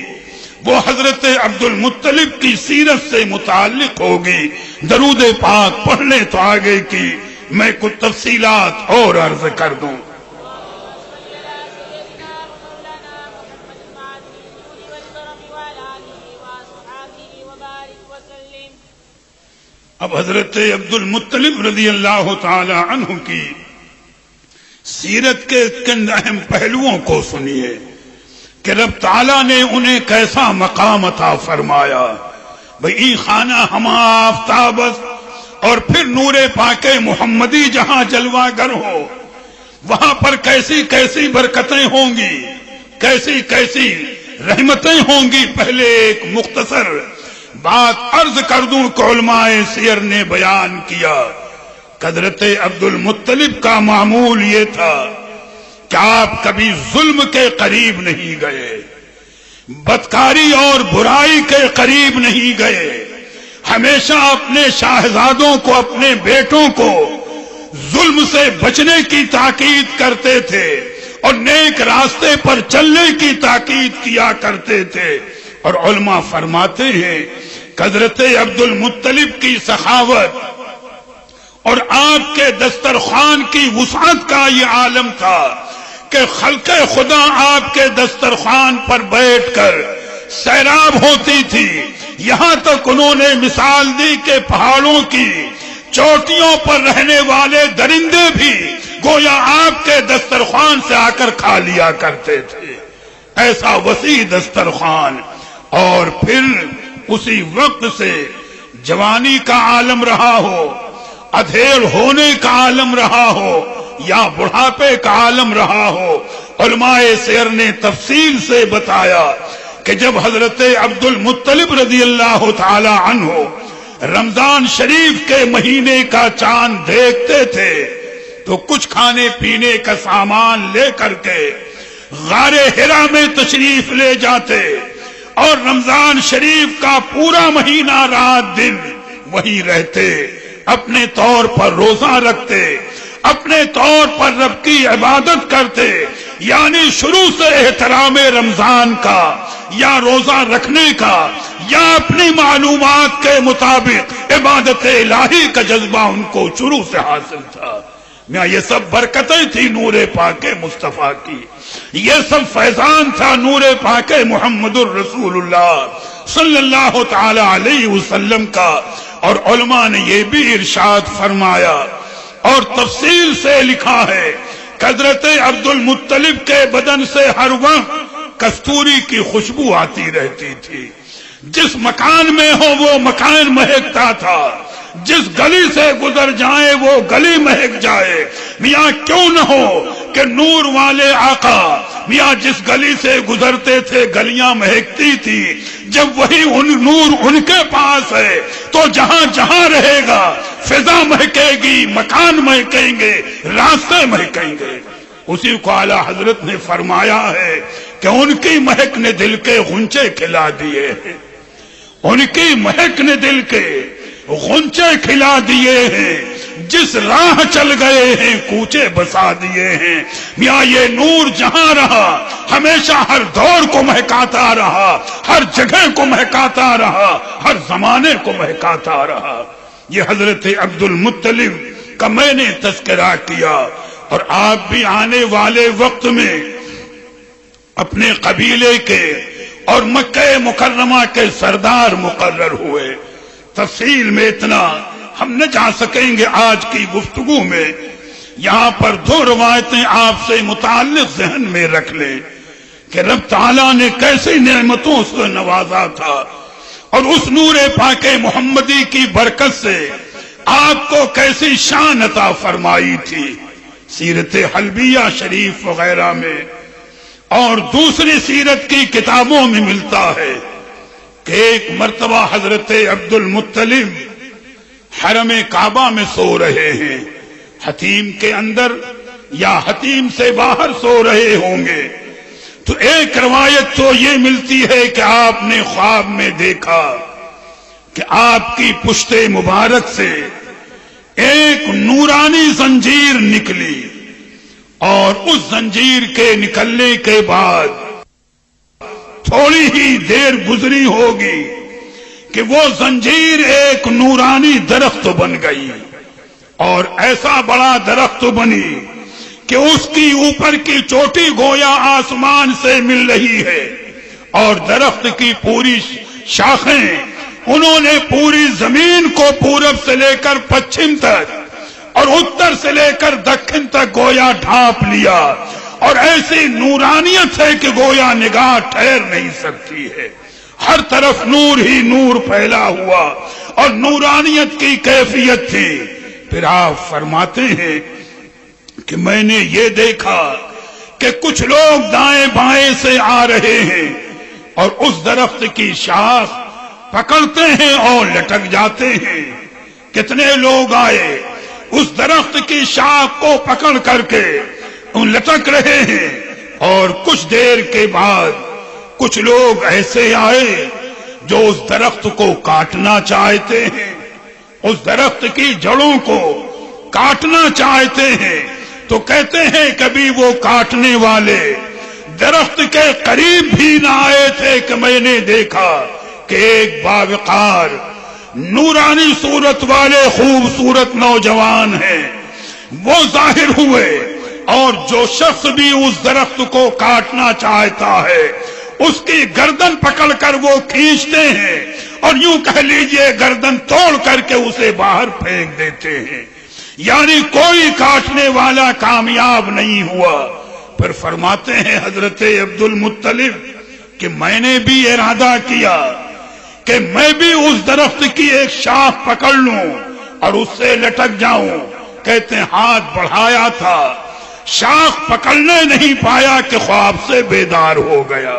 وہ حضرت عبد المطلب کی سیرت سے متعلق ہوگی۔ درود پاک پڑھنے تو آگے کی میں کچھ تفصیلات اور عرض کر دوں۔ اب حضرت عبد المطلب رضی اللہ تعالی عنہ کی سیرت کے چند اہم پہلوؤں کو سنیے کہ رب تعالیٰ نے انہیں کیسا مقام عطا فرمایا۔ بھئی خانہ ہما آفتابس، اور پھر نور پاک محمدی جہاں جلوہ گر ہو، وہاں پر کیسی کیسی برکتیں ہوں گی، کیسی کیسی رحمتیں ہوں گی۔ پہلے ایک مختصر بات عرض کر دوں کہ علماء سیر نے بیان کیا، حضرت عبد المطلب کا معمول یہ تھا کہ آپ کبھی ظلم کے قریب نہیں گئے، بدکاری اور برائی کے قریب نہیں گئے، ہمیشہ اپنے شاہزادوں کو، اپنے بیٹوں کو ظلم سے بچنے کی تاکید کرتے تھے اور نیک راستے پر چلنے کی تاکید کیا کرتے تھے۔ اور علماء فرماتے ہیں حضرت عبد المطلب کی سخاوت اور آپ کے دسترخوان کی وسعت کا یہ عالم تھا کہ خلق خدا آپ کے دسترخوان پر بیٹھ کر سیراب ہوتی تھی۔ یہاں تک انہوں نے مثال دی کہ پہاڑوں کی چوٹیوں پر رہنے والے درندے بھی گویا آپ کے دسترخوان سے آ کر کھا لیا کرتے تھے، ایسا وسیع دسترخوان۔ اور پھر اسی وقت سے جوانی کا عالم رہا ہو، ادھیڑ ہونے کا عالم رہا ہو، یا بڑھاپے کا عالم رہا ہو، علماء سیر نے تفصیل سے بتایا کہ جب حضرت عبد المطلب رضی اللہ تعالی عنہ رمضان شریف کے مہینے کا چاند دیکھتے تھے تو کچھ کھانے پینے کا سامان لے کر کے غار حرا میں تشریف لے جاتے، اور رمضان شریف کا پورا مہینہ رات دن وہیں رہتے، اپنے طور پر روزہ رکھتے، اپنے طور پر رب کی عبادت کرتے، یعنی شروع سے احترام رمضان کا یا روزہ رکھنے کا یا اپنی معلومات کے مطابق عبادت الہی کا جذبہ ان کو شروع سے حاصل تھا۔ یہ سب برکتیں تھی نور پاک مصطفیٰ کی، یہ سب فیضان تھا نور پاک محمد الرسول اللہ صلی اللہ تعالی علیہ وسلم کا۔ اور علماء نے یہ بھی ارشاد فرمایا اور تفصیل سے لکھا ہے کہ حضرت عبد المطلب کے بدن سے ہر وقت کستوری کی خوشبو آتی رہتی تھی، جس مکان میں ہو وہ مکان مہکتا تھا، جس گلی سے گزر جائیں وہ گلی مہک جائے۔ میاں کیوں نہ ہو کہ نور والے آقا میاں جس گلی سے گزرتے تھے گلیاں مہکتی تھی، جب وہی نور ان کے پاس ہے تو جہاں جہاں رہے گا فضا مہکے گی، مکان مہکیں گے، راستے مہکیں گے۔ اسی کو اعلیٰ حضرت نے فرمایا ہے کہ ان کی مہک نے دل کے غنچے کھلا دیے ہیں، ان کی مہک نے دل کے غنچے کھلا دیے ہیں۔ جس راہ چل گئے ہیں کوچے بسا دیے ہیں. میاں یہ نور جہاں رہا ہمیشہ ہر دور کو مہکاتا رہا، ہر جگہ کو مہکاتا رہا، ہر زمانے کو مہکاتا رہا. یہ حضرت عبد المطلب کا میں نے تذکرہ کیا، اور آپ بھی آنے والے وقت میں اپنے قبیلے کے اور مکہ مکرمہ کے سردار مقرر ہوئے. تفصیل میں اتنا ہم نہ جا سکیں گے آج کی گفتگو میں. یہاں پر دو روایتیں آپ سے متعلق ذہن میں رکھ لیں کہ رب تعالیٰ نے کیسی نعمتوں سے نوازا تھا، اور اس نور پاک محمدی کی برکت سے آپ کو کیسی شان عطا فرمائی تھی. سیرت حلبیہ شریف وغیرہ میں اور دوسری سیرت کی کتابوں میں ملتا ہے کہ ایک مرتبہ حضرت عبد المطلب حرم کعبہ میں سو رہے ہیں، حتیم کے اندر یا حتیم سے باہر سو رہے ہوں گے. تو ایک روایت تو یہ ملتی ہے کہ آپ نے خواب میں دیکھا کہ آپ کی پشت مبارک سے ایک نورانی زنجیر نکلی، اور اس زنجیر کے نکلنے کے بعد تھوڑی ہی دیر گزری ہوگی کہ وہ زنجیر ایک نورانی درخت بن گئی، اور ایسا بڑا درخت بنی کہ اس کی اوپر کی چوٹی گویا آسمان سے مل رہی ہے، اور درخت کی پوری شاخیں انہوں نے پوری زمین کو پورب سے لے کر پچھم تک اور اتر سے لے کر دکن تک گویا ڈھانپ لیا، اور ایسی نورانیت ہے کہ گویا نگاہ ٹھہر نہیں سکتی ہے. ہر طرف نور ہی نور پھیلا ہوا اور نورانیت کی کیفیت تھی. پھر آپ فرماتے ہیں کہ میں نے یہ دیکھا کہ کچھ لوگ دائیں بائیں سے آ رہے ہیں اور اس درخت کی شاخ پکڑتے ہیں اور لٹک جاتے ہیں. کتنے لوگ آئے اس درخت کی شاخ کو پکڑ کر کے لٹک رہے ہیں، اور کچھ دیر کے بعد کچھ لوگ ایسے آئے جو اس درخت کو کاٹنا چاہتے ہیں، اس درخت کی جڑوں کو کاٹنا چاہتے ہیں. تو کہتے ہیں کبھی وہ کاٹنے والے درخت کے قریب بھی نہ آئے تھے کہ میں نے دیکھا کہ ایک باوقار نورانی صورت والے خوبصورت نوجوان ہیں، وہ ظاہر ہوئے، اور جو شخص بھی اس درخت کو کاٹنا چاہتا ہے اس کی گردن پکڑ کر وہ کھینچتے ہیں، اور یوں کہہ لیجئے گردن توڑ کر کے اسے باہر پھینک دیتے ہیں. یعنی کوئی کاٹنے والا کامیاب نہیں ہوا. پھر فرماتے ہیں حضرت عبد المطلب کہ میں نے بھی ارادہ کیا کہ میں بھی اس درخت کی ایک شاخ پکڑ لوں اور اس سے لٹک جاؤں. کہتے ہیں ہاتھ بڑھایا تھا، شاخ پکڑنے نہیں پایا کہ خواب سے بیدار ہو گیا.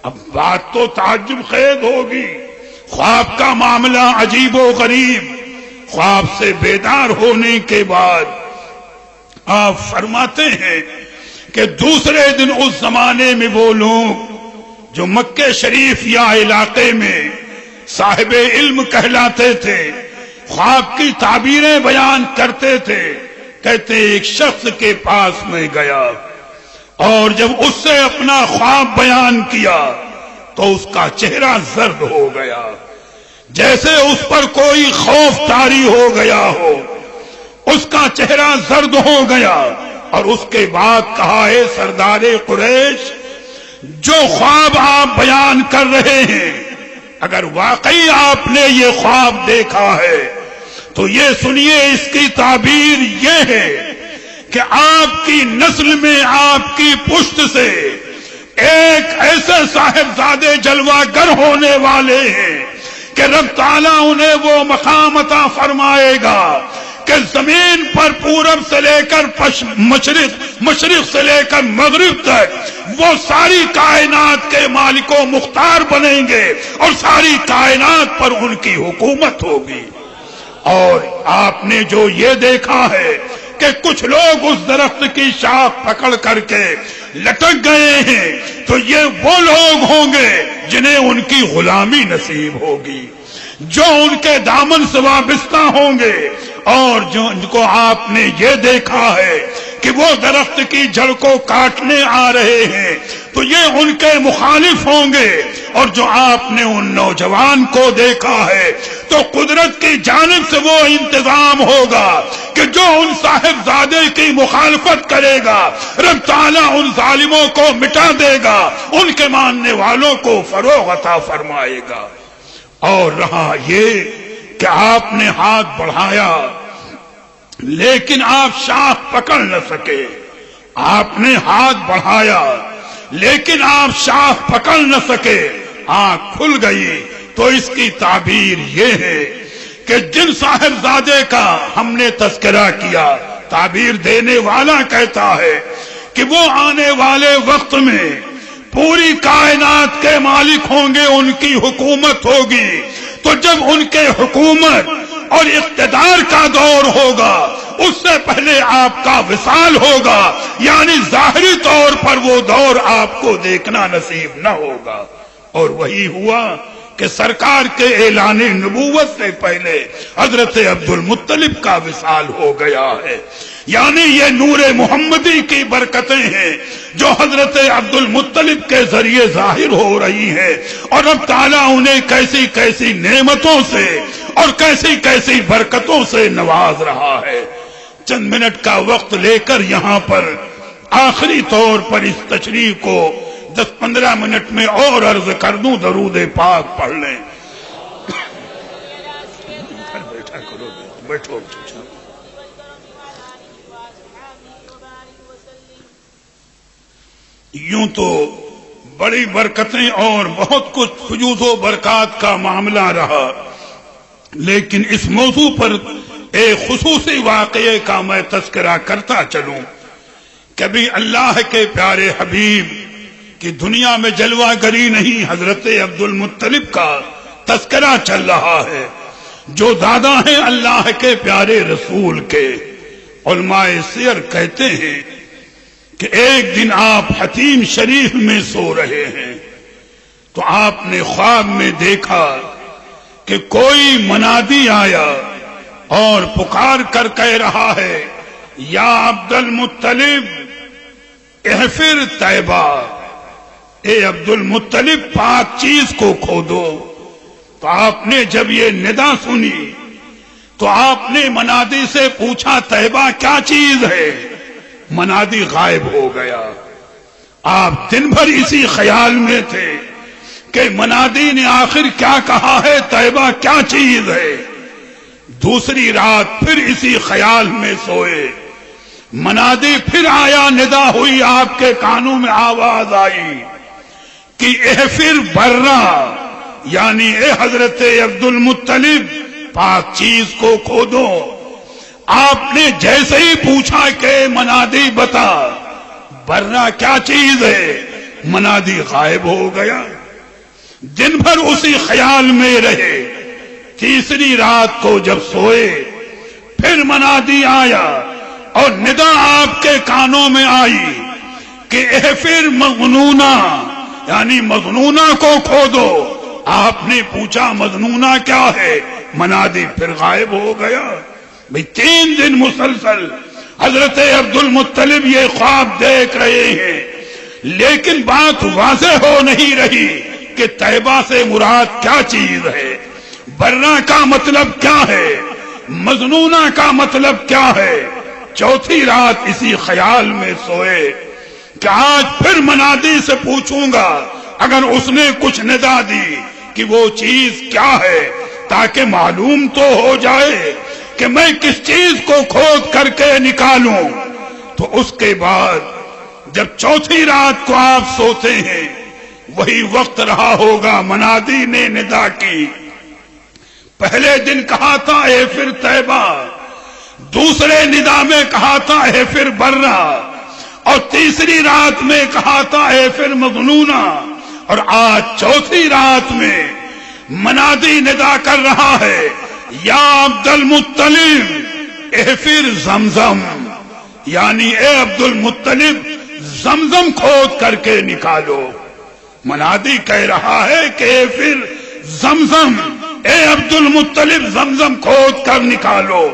اب بات تو تعجب خیز ہوگی، خواب کا معاملہ عجیب و غریب. خواب سے بیدار ہونے کے بعد آپ فرماتے ہیں کہ دوسرے دن اس زمانے میں وہ لوگ جو مکہ شریف یا علاقے میں صاحب علم کہلاتے تھے، خواب کی تعبیریں بیان کرتے تھے. کہتے ایک شخص کے پاس میں گیا اور جب اس سے اپنا خواب بیان کیا تو اس کا چہرہ زرد ہو گیا، جیسے اس پر کوئی خوف طاری ہو گیا ہو. اس کا چہرہ زرد ہو گیا اور اس کے بعد کہا اے سردار قریش، جو خواب آپ بیان کر رہے ہیں اگر واقعی آپ نے یہ خواب دیکھا ہے تو یہ سنیے، اس کی تعبیر یہ ہے کہ آپ کی نسل میں آپ کی پشت سے ایک ایسے صاحبزادے جلوہ گر ہونے والے ہیں کہ رب تعالیٰ انہیں وہ مقام عطا فرمائے گا کہ زمین پر پورب سے لے کر مشرق سے لے کر مغرب تک وہ ساری کائنات کے مالک و مختار بنیں گے اور ساری کائنات پر ان کی حکومت ہوگی. اور آپ نے جو یہ دیکھا ہے کہ کچھ لوگ اس درخت کی شاخ پکڑ کر کے لٹک گئے ہیں تو یہ وہ لوگ ہوں گے جنہیں ان کی غلامی نصیب ہوگی، جو ان کے دامن سے وابستہ ہوں گے اور جن کو آپ نے یہ دیکھا ہے کہ وہ درخت کی جڑ کو کاٹنے آ رہے ہیں تو یہ ان کے مخالف ہوں گے، اور جو آپ نے ان نوجوان کو دیکھا ہے تو قدرت کی جانب سے وہ انتظام ہوگا کہ جو ان صاحبزادے کی مخالفت کرے گا رب تعالیٰ ان ظالموں کو مٹا دے گا، ان کے ماننے والوں کو فروغ عطا فرمائے گا۔ اور رہا یہ کہ آپ نے ہاتھ بڑھایا لیکن آپ شاخ پکڑ نہ سکے، آپ نے ہاتھ بڑھایا لیکن آپ شاخ پکڑ نہ سکے، آنکھ کھل گئی۔ تو اس کی تعبیر یہ ہے کہ جن صاحبزادے کا ہم نے تذکرہ کیا، تعبیر دینے والا کہتا ہے کہ وہ آنے والے وقت میں پوری کائنات کے مالک ہوں گے، ان کی حکومت ہوگی، تو جب ان کے حکومت اور اقتدار کا دور ہوگا اس سے پہلے آپ کا وصال ہوگا، یعنی ظاہری طور پر وہ دور آپ کو دیکھنا نصیب نہ ہوگا۔ اور وہی ہوا کہ سرکار کے اعلان نبوت سے پہلے حضرت عبد المطلب کا وصال ہو گیا ہے، یعنی یہ نور محمدی کی برکتیں ہیں جو حضرت عبد المطلب کے ذریعے ظاہر ہو رہی ہیں، اور اب تعالیٰ انہیں کیسی کیسی نعمتوں سے اور کیسی کیسی برکتوں سے نواز رہا ہے۔ چند منٹ کا وقت لے کر یہاں پر آخری طور پر اس تشریح کو 10-15 منٹ میں اور عرض کر دوں، درود پاک پڑھ لیں۔ بیٹھا کرو، بیٹھو۔ یوں تو بڑی برکتیں اور بہت کچھ فیوض و برکات کا معاملہ رہا، لیکن اس موضوع پر ایک خصوصی واقعے کا میں تذکرہ کرتا چلوں۔ کبھی اللہ کے پیارے حبیب کی دنیا میں جلوہ گری نہیں، حضرت عبد المطلب کا تذکرہ چل رہا ہے جو دادا ہیں اللہ کے پیارے رسول کے۔ علماء سیر کہتے ہیں کہ ایک دن آپ حتیم شریف میں سو رہے ہیں تو آپ نے خواب میں دیکھا کہ کوئی منادی آیا اور پکار کر کہہ رہا ہے، یا عبد المطلب احفر طیبہ، اے عبد المطلب پاک چیز کو کھودو۔ تو آپ نے جب یہ ندا سنی تو آپ نے منادی سے پوچھا، طیبہ کیا چیز ہے؟ منادی غائب ہو گیا۔ آپ دن بھر اسی خیال میں تھے کہ منادی نے آخر کیا کہا ہے، طیبہ کیا چیز ہے۔ دوسری رات پھر اسی خیال میں سوئے، منادی پھر آیا، ندا ہوئی، آپ کے کانوں میں آواز آئی کہ احفر برا، یعنی اے حضرت عبد المطلب پاک چیز کو کھودو۔ آپ نے جیسے ہی پوچھا کہ منادی بتا برا کیا چیز ہے، منادی غائب ہو گیا۔ دن بھر اسی خیال میں رہے، تیسری رات کو جب سوئے پھر منادی آیا اور ندا آپ کے کانوں میں آئی کہ احفر مغنونہ، یعنی مغنونہ کو کھودو۔ آپ نے پوچھا مغنونہ کیا ہے، منادی پھر غائب ہو گیا۔ بھئی 3 دن مسلسل حضرت عبد المطلب یہ خواب دیکھ رہے ہیں، لیکن بات واضح ہو نہیں رہی کہ طیبہ سے مراد کیا چیز ہے، برا کا مطلب کیا ہے، مظنونہ کا مطلب کیا ہے۔ چوتھی رات اسی خیال میں سوئے کہ آج پھر منادی سے پوچھوں گا، اگر اس نے کچھ ندا دی کہ وہ چیز کیا ہے تاکہ معلوم تو ہو جائے کہ میں کس چیز کو کھود کر کے نکالوں۔ تو اس کے بعد جب چوتھی رات کو آپ سوتے ہیں وہی وقت رہا ہوگا، منادی نے ندا کی۔ پہلے دن کہا تھا اے پھر طیبہ، دوسرے ندا میں کہا تھا اے پھر برا، اور تیسری رات میں کہا تھا اے پھر مغنونہ، اور آج چوتھی رات میں منادی ندا کر رہا ہے، یا عبد المطلب احفر زمزم، یعنی اے عبد المطلب زمزم کھود کر کے نکالو۔ منادی کہہ رہا ہے کہ احفر زمزم، اے عبد المطلب زمزم کھود کر نکالو۔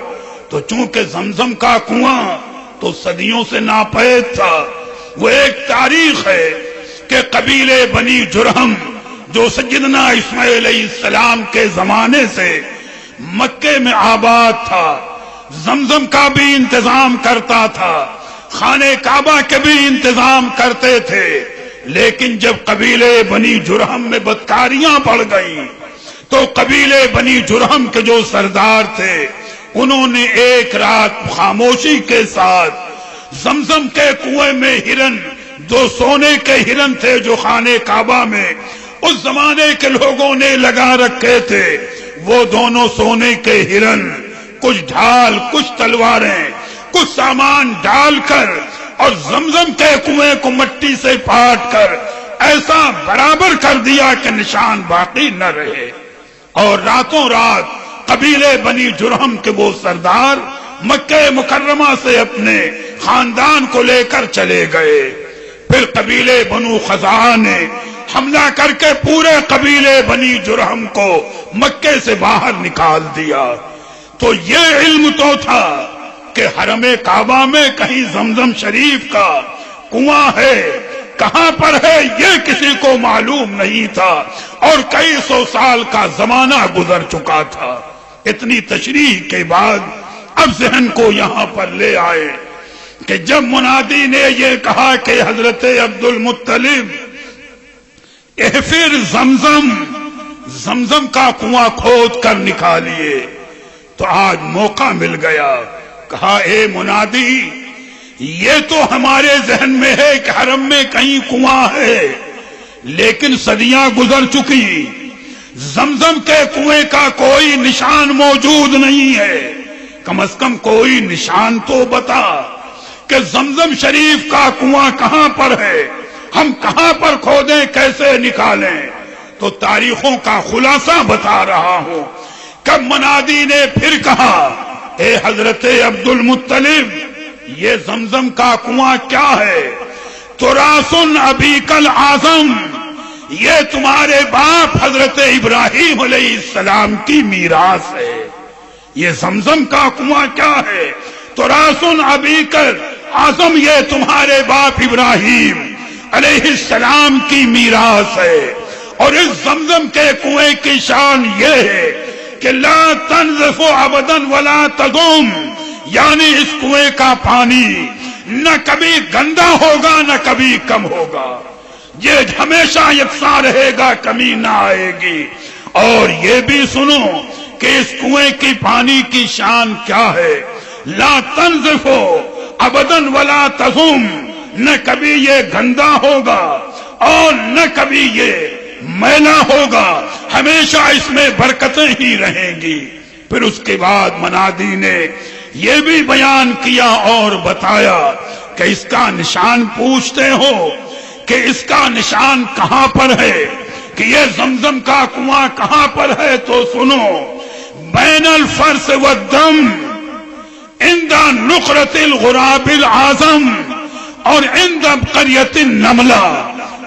تو چونکہ زمزم کا کنواں تو صدیوں سے ناپید تھا، وہ ایک تاریخ ہے کہ قبیلے بنی جرہم جو سیدنا اسماعیل علیہ السلام کے زمانے سے مکے میں آباد تھا، زمزم کا بھی انتظام کرتا تھا، خانہ کعبہ کے بھی انتظام کرتے تھے، لیکن جب قبیلے بنی جرہم میں بدکاریاں بڑھ گئیں تو قبیلے بنی جرہم کے جو سردار تھے انہوں نے ایک رات خاموشی کے ساتھ زمزم کے کنویں میں ہرن، دو سونے کے ہرن تھے جو خانہ کعبہ میں اس زمانے کے لوگوں نے لگا رکھے تھے، وہ دونوں سونے کے ہرن کچھ ڈھال، کچھ تلواریں، کچھ سامان ڈال کر اور زمزم کے کنویں کو مٹی سے پاٹ کر ایسا برابر کر دیا کہ نشان باقی نہ رہے، اور راتوں رات قبیلے بنی جرہم کے وہ سردار مکہ مکرمہ سے اپنے خاندان کو لے کر چلے گئے۔ پھر قبیلے بنو خزاعہ نے حملہ کر کے پورے قبیلے بنی جرہم کو مکے سے باہر نکال دیا۔ تو یہ علم تو تھا کہ حرم کعبہ میں کہیں زمزم شریف کا کنواں ہے، کہاں پر ہے یہ کسی کو معلوم نہیں تھا، اور کئی سو سال کا زمانہ گزر چکا تھا۔ اتنی تشریح کے بعد اب ذہن کو یہاں پر لے آئے کہ جب منادی نے یہ کہا کہ حضرت عبد المطلب پھر زمزم کا کنواں کھود کر نکالیے، تو آج موقع مل گیا۔ کہا اے منادی، یہ تو ہمارے ذہن میں ہے کہ حرم میں کہیں کنواں ہے، لیکن صدیاں گزر چکی، زمزم کے کنویں کا کوئی نشان موجود نہیں ہے، کم از کم کوئی نشان تو بتا کہ زمزم شریف کا کنواں کہاں پر ہے، ہم کہاں پر کھودیں، کیسے نکالیں؟ تو تاریخوں کا خلاصہ بتا رہا ہوں۔ کب منادی نے پھر کہا اے حضرت عبد المطلب، یہ زمزم کا کنواں کیا ہے؟ تراث ابیک العظم، یہ تمہارے باپ حضرت ابراہیم علیہ السلام کی میراث ہے۔ یہ زمزم کا کنواں کیا ہے؟ تراث ابیک العظم، یہ تمہارے باپ ابراہیم علیہ السلام کی میراث ہے۔ اور اس زمزم کے کنویں کی شان یہ ہے کہ لا تنزف ابدا ولا تضم، یعنی اس کنویں کا پانی نہ کبھی گندا ہوگا نہ کبھی کم ہوگا، یہ ہمیشہ یکساں رہے گا، کمی نہ آئے گی۔ اور یہ بھی سنو کہ اس کنویں کی پانی کی شان کیا ہے، لا تنزف ابدا ولا تضم، نہ کبھی یہ گندا ہوگا اور نہ کبھی یہ میلا ہوگا، ہمیشہ اس میں برکتیں ہی رہیں گی۔ پھر اس کے بعد منادی نے یہ بھی بیان کیا اور بتایا کہ اس کا نشان پوچھتے ہو کہ اس کا نشان کہاں پر ہے، کہ یہ زمزم کا کنواں کہاں پر ہے، تو سنو، بین الفرس والدم عند نقرۃ الغراب العظم، اور عند قریۃ النملہ۔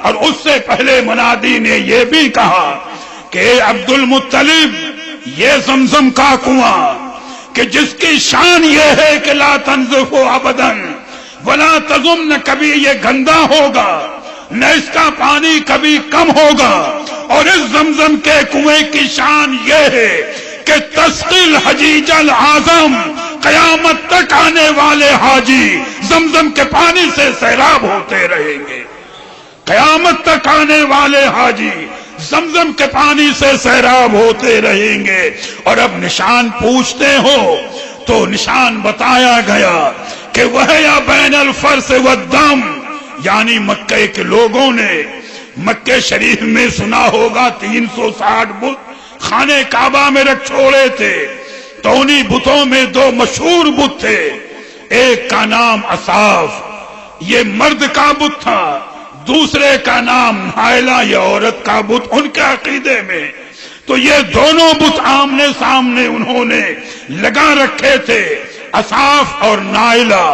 اور اس سے پہلے منادی نے یہ بھی کہا کہ عبد المطلب، یہ زمزم کا کنواں کہ جس کی شان یہ ہے کہ لا تنزف ابدا ولا تضم، نہ کبھی یہ گندا ہوگا نہ اس کا پانی کبھی کم ہوگا، اور اس زمزم کے کنویں کی شان یہ ہے کہ تسقی الحجیج العظم، قیامت تک آنے والے حاجی زمزم کے پانی سے سیراب ہوتے رہیں گے، قیامت تک آنے والے حاجی زمزم کے پانی سے سیراب ہوتے رہیں گے۔ اور اب نشان پوچھتے ہو تو نشان بتایا گیا کہ وہ یا بین الفرس والدم، یعنی مکے کے لوگوں نے مکے شریف میں سنا ہوگا 360 بت خانے کعبہ میں رکھ چھوڑے تھے، تو انہی بتوں میں دو مشہور بت تھے، ایک کا نام اصاف، یہ مرد کا بت تھا، دوسرے کا نام نائلہ، یہ عورت کا بت ان کے عقیدے میں۔ تو یہ دونوں بت آمنے سامنے انہوں نے لگا رکھے تھے، اصاف اور نائلہ،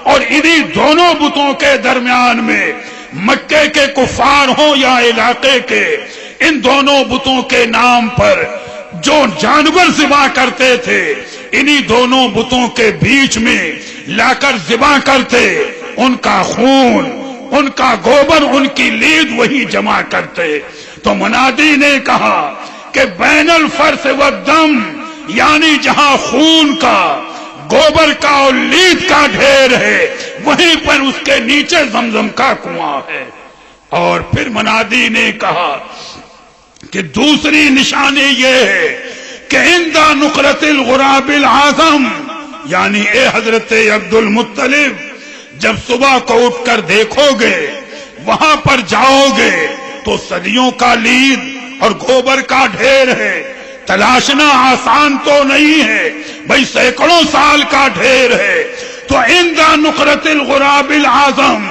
اور انہی دونوں بتوں کے درمیان میں مکے کے کفار ہوں یا علاقے کے، ان دونوں بتوں کے نام پر جو جانور ذبح کرتے تھے انہی دونوں بتوں کے بیچ میں لا کر ذبح کرتے، ان کا خون، ان کا گوبر، ان کی لید وہی جمع کرتے۔ تو منادی نے کہا کہ بین الفرث والدم، یعنی جہاں خون کا، گوبر کا اور لید کا ڈھیر ہے وہیں پر اس کے نیچے زمزم کا کنواں ہے۔ اور پھر منادی نے کہا کہ دوسری نشانی یہ ہے کہ عند نقرۃ الغراب العظم، یعنی اے حضرت عبد المطلب جب صبح کو اٹھ کر دیکھو گے، وہاں پر جاؤ گے تو صدیوں کا لید اور گوبر کا ڈھیر ہے، تلاشنا آسان تو نہیں ہے بھئی، سینکڑوں سال کا ڈھیر ہے۔ تو عند نقرۃ الغراب العظم،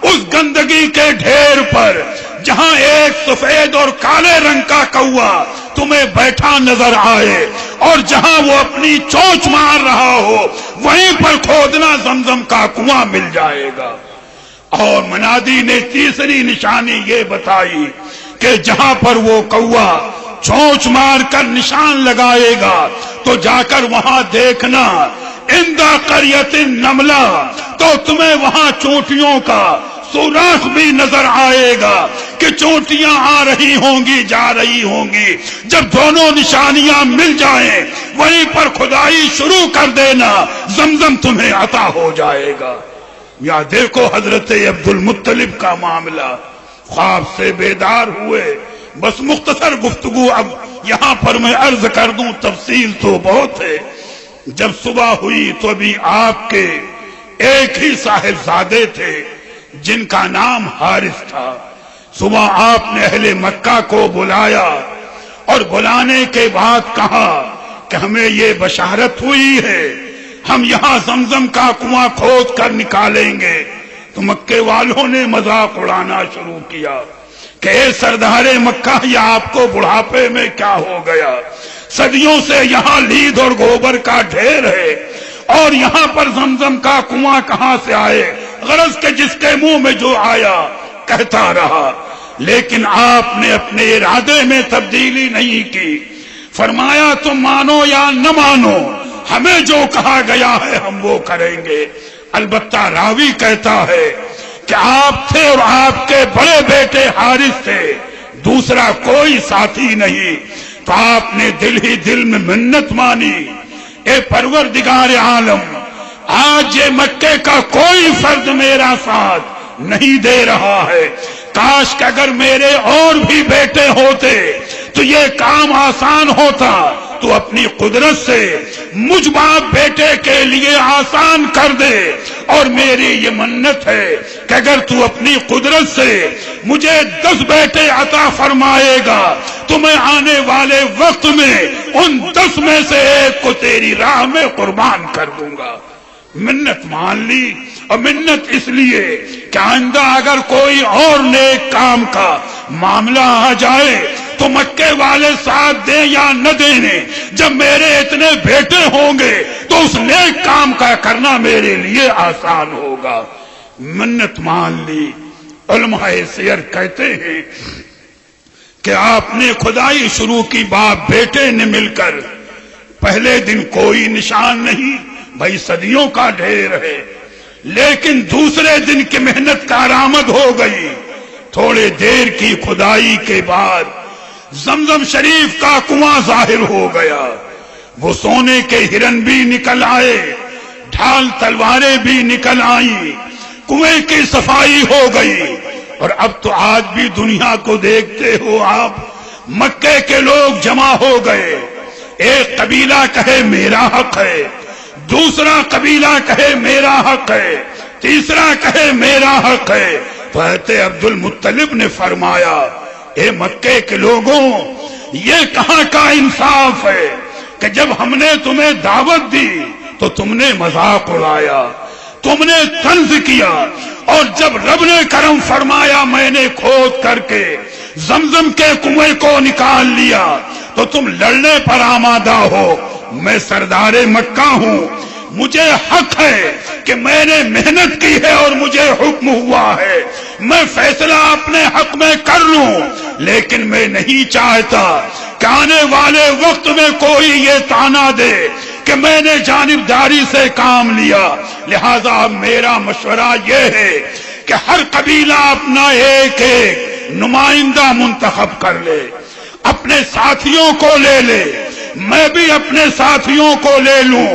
اس گندگی کے ڈھیر پر جہاں ایک سفید اور کالے رنگ کا کوا تمہیں بیٹھا نظر آئے اور جہاں وہ اپنی چونچ مار رہا ہو وہیں پر کھودنا زمزم کا کنواں مل جائے گا۔ اور منادی نے تیسری نشانی یہ بتائی کہ جہاں پر وہ کوا چونچ مار کر نشان لگائے گا تو جا کر وہاں دیکھنا عند قریۃ النملہ، تو تمہیں وہاں چونٹیوں کا سوراخ بھی نظر آئے گا کہ چونٹیاں آ رہی ہوں گی جا رہی ہوں گی۔ جب دونوں نشانیاں مل جائیں وہیں پر کھدائی شروع کر دینا، زمزم تمہیں عطا ہو جائے گا۔ یا دیکھو حضرت عبد المطلب کا معاملہ، خواب سے بیدار ہوئے۔ بس مختصر گفتگو اب یہاں پر میں عرض کر دوں، تفصیل تو بہت ہے۔ جب صبح ہوئی تو ابھی آپ کے ایک ہی صاحبزادے تھے جن کا نام حارث تھا۔ صبح آپ نے اہل مکہ کو بلایا اور بلانے کے بعد کہا کہ ہمیں یہ بشارت ہوئی ہے، ہم یہاں زمزم کا کنواں کھود کر نکالیں گے۔ تو مکے والوں نے مذاق اڑانا شروع کیا کہ اے سردار مکہ، یہ آپ کو بڑھاپے میں کیا ہو گیا؟ صدیوں سے یہاں لید اور گوبر کا ڈھیر ہے اور یہاں پر زمزم کا کنواں کہاں سے آئے؟ غرض کہ جس کے منہ میں جو آیا کہتا رہا، لیکن آپ نے اپنے ارادے میں تبدیلی نہیں کی۔ فرمایا تم مانو یا نہ مانو، ہمیں جو کہا گیا ہے ہم وہ کریں گے۔ البتہ راوی کہتا ہے کہ آپ تھے اور آپ کے بڑے بیٹے حارث تھے، دوسرا کوئی ساتھی نہیں۔ تو آپ نے دل ہی دل میں منت مانی، اے پروردگار عالم، آج یہ مکے کا کوئی فرد میرا ساتھ نہیں دے رہا ہے، کاش کہ اگر میرے اور بھی بیٹے ہوتے تو یہ کام آسان ہوتا، تو اپنی قدرت سے مجھ باپ بیٹے کے لیے آسان کر دے۔ اور میری یہ منت ہے کہ اگر تو اپنی قدرت سے مجھے 10 بیٹے عطا فرمائے گا تو میں آنے والے وقت میں ان 10 میں سے ایک کو تیری راہ میں قربان کر دوں گا۔ منت مان لی، اور منت اس لیے کہ آئندہ اگر کوئی اور نیک کام کا معاملہ آ جائے تو مکے والے ساتھ دیں یا نہ دینے، جب میرے اتنے بیٹے ہوں گے تو اس نیک کام کا کرنا میرے لیے آسان ہوگا۔ منت مان لی۔ علماء سیر کہتے ہیں کہ آپ نے کھدائی شروع کی، باپ بیٹے نے مل کر۔ پہلے دن کوئی نشان نہیں، بھائی صدیوں کا ڈھیر ہے، لیکن دوسرے دن کی محنت کارآمد ہو گئی۔ تھوڑے دیر کی کھدائی کے بعد زمزم شریف کا کنواں ظاہر ہو گیا۔ وہ سونے کے ہرن بھی نکل آئے، ڈھال تلواریں بھی نکل آئیں، کنویں کی صفائی ہو گئی۔ اور اب تو آج بھی دنیا کو دیکھتے ہو آپ، مکے کے لوگ جمع ہو گئے۔ ایک قبیلہ کہے میرا حق ہے، دوسرا قبیلہ کہے میرا حق ہے، تیسرا کہے میرا حق ہے۔ تو حضرت عبد المطلب نے فرمایا، اے مکے کے لوگوں، یہ کہاں کا انصاف ہے کہ جب ہم نے تمہیں دعوت دی تو تم نے مذاق اڑایا، تم نے طنز کیا، اور جب رب نے کرم فرمایا میں نے کھود کر کے زمزم کے کنویں کو نکال لیا تو تم لڑنے پر آمادہ ہو۔ میں سردار مکہ ہوں، مجھے حق ہے کہ میں نے محنت کی ہے اور مجھے حکم ہوا ہے، میں فیصلہ اپنے حق میں کر لوں، لیکن میں نہیں چاہتا کہ آنے والے وقت میں کوئی یہ طعنہ دے کہ میں نے جانبداری سے کام لیا. لہذا میرا مشورہ یہ ہے کہ ہر قبیلہ اپنا ایک ایک نمائندہ منتخب کر لے، اپنے ساتھیوں کو لے لے، میں بھی اپنے ساتھیوں کو لے لوں،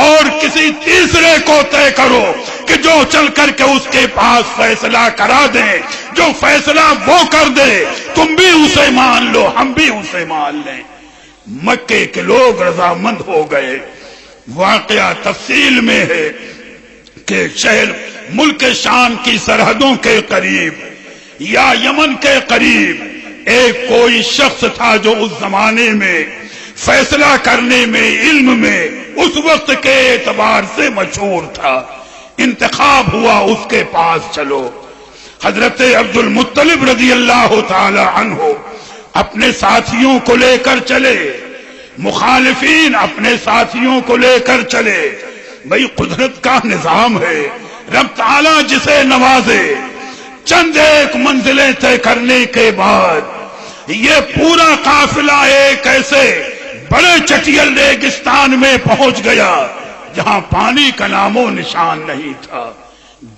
اور کسی تیسرے کو طے کرو کہ جو چل کر کے اس کے پاس فیصلہ کرا دیں. جو فیصلہ وہ کر دے تم بھی اسے مان لو، ہم بھی اسے مان لیں. مکے کے لوگ رضامند ہو گئے. واقعہ تفصیل میں ہے کہ شہر ملک شام کی سرحدوں کے قریب یا یمن کے قریب ایک کوئی شخص تھا جو اس زمانے میں فیصلہ کرنے میں، علم میں اس وقت کے اعتبار سے مشہور تھا. انتخاب ہوا، اس کے پاس چلو. حضرت عبد المطلب رضی اللہ تعالی عنہ اپنے ساتھیوں کو لے کر چلے، مخالفین اپنے ساتھیوں کو لے کر چلے. بھئی قدرت کا نظام ہے، رب تعالی جسے نوازے. چند ایک منزلیں طے کرنے کے بعد یہ پورا قافلہ ایک ایسے بڑے چٹیل ریگستان میں پہنچ گیا جہاں پانی کا نام و نشان نہیں تھا.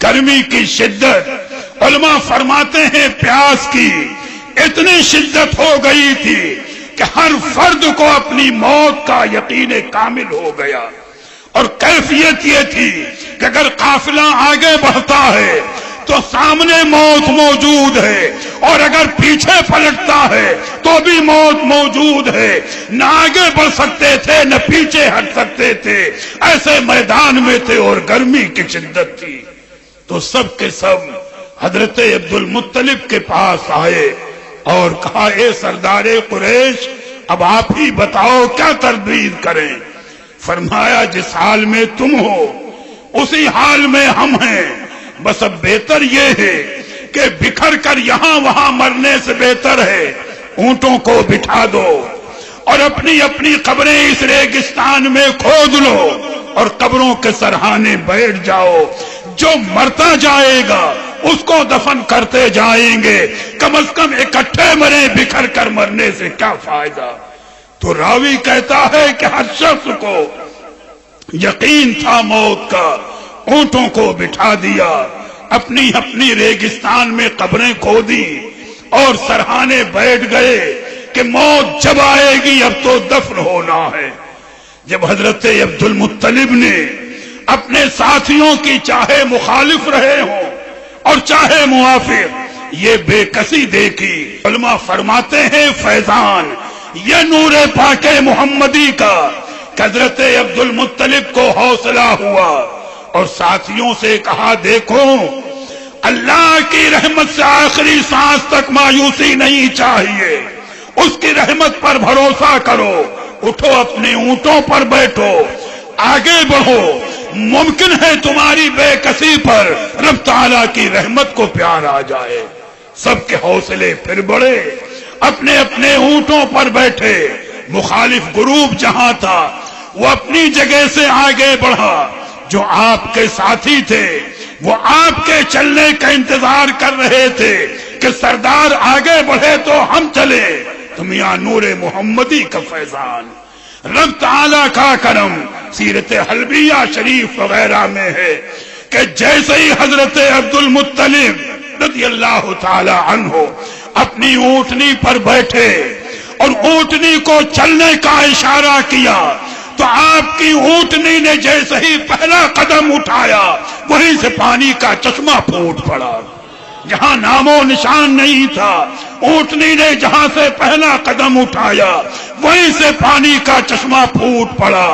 گرمی کی شدت، علماء فرماتے ہیں پیاس کی اتنی شدت ہو گئی تھی کہ ہر فرد کو اپنی موت کا یقین کامل ہو گیا. اور کیفیت یہ تھی کہ اگر قافلہ آگے بڑھتا ہے تو سامنے موت موجود ہے، اور اگر پیچھے پلٹتا ہے تو بھی موت موجود ہے. نہ آگے بڑھ سکتے تھے نہ پیچھے ہٹ سکتے تھے، ایسے میدان میں تھے اور گرمی کی شدت تھی. تو سب کے سب حضرت عبد المطلب کے پاس آئے اور کہا اے سردار قریش، اب آپ ہی بتاؤ کیا تدبیر کریں. فرمایا جس حال میں تم ہو اسی حال میں ہم ہیں، بس اب بہتر یہ ہے کہ بکھر کر یہاں وہاں مرنے سے بہتر ہے اونٹوں کو بٹھا دو اور اپنی اپنی قبریں اس ریگستان میں کھود لو اور قبروں کے سرہانے بیٹھ جاؤ. جو مرتا جائے گا اس کو دفن کرتے جائیں گے، کم از کم اکٹھے مرے، بکھر کر مرنے سے کیا فائدہ. تو راوی کہتا ہے کہ ہر شخص کو یقین تھا موت کا. اونٹوں کو بٹھا دیا، اپنی اپنی ریگستان میں قبریں کھودی اور سرہانے بیٹھ گئے کہ موت جب آئے گی اب تو دفن ہونا ہے. جب حضرت عبد المطلب نے اپنے ساتھیوں کی چاہے مخالف رہے ہوں اور چاہے موافق یہ بے کسی دیکھی، علماء فرماتے ہیں فیضان یہ نور پاک محمدی کا حضرت عبد المطلب کو حوصلہ ہوا اور ساتھیوں سے کہا دیکھو اللہ کی رحمت سے آخری سانس تک مایوسی نہیں چاہیے، اس کی رحمت پر بھروسہ کرو. اٹھو اپنے اونٹوں پر بیٹھو، آگے بڑھو، ممکن ہے تمہاری بے کسی پر رب تعالیٰ کی رحمت کو پیار آ جائے. سب کے حوصلے پھر بڑھے، اپنے اپنے اونٹوں پر بیٹھے. مخالف گروپ جہاں تھا وہ اپنی جگہ سے آگے بڑھا. جو آپ کے ساتھی تھے وہ آپ کے چلنے کا انتظار کر رہے تھے کہ سردار آگے بڑھے تو ہم چلے. تم یہاں نور محمدی کا فیضان، رب تعالیٰ کا کرم سیرت حلبیہ شریف وغیرہ میں ہے کہ جیسے ہی حضرت عبد المطلب رضی اللہ تعالی عنہ اپنی اونٹنی پر بیٹھے اور اونٹنی کو چلنے کا اشارہ کیا تو آپ کی اونٹنی نے جیسے ہی پہلا قدم اٹھایا وہیں سے پانی کا چشمہ پھوٹ پڑا. جہاں نام و نشان نہیں تھا، اونٹنی نے جہاں سے پہلا قدم اٹھایا وہیں سے پانی کا چشمہ پھوٹ پڑا.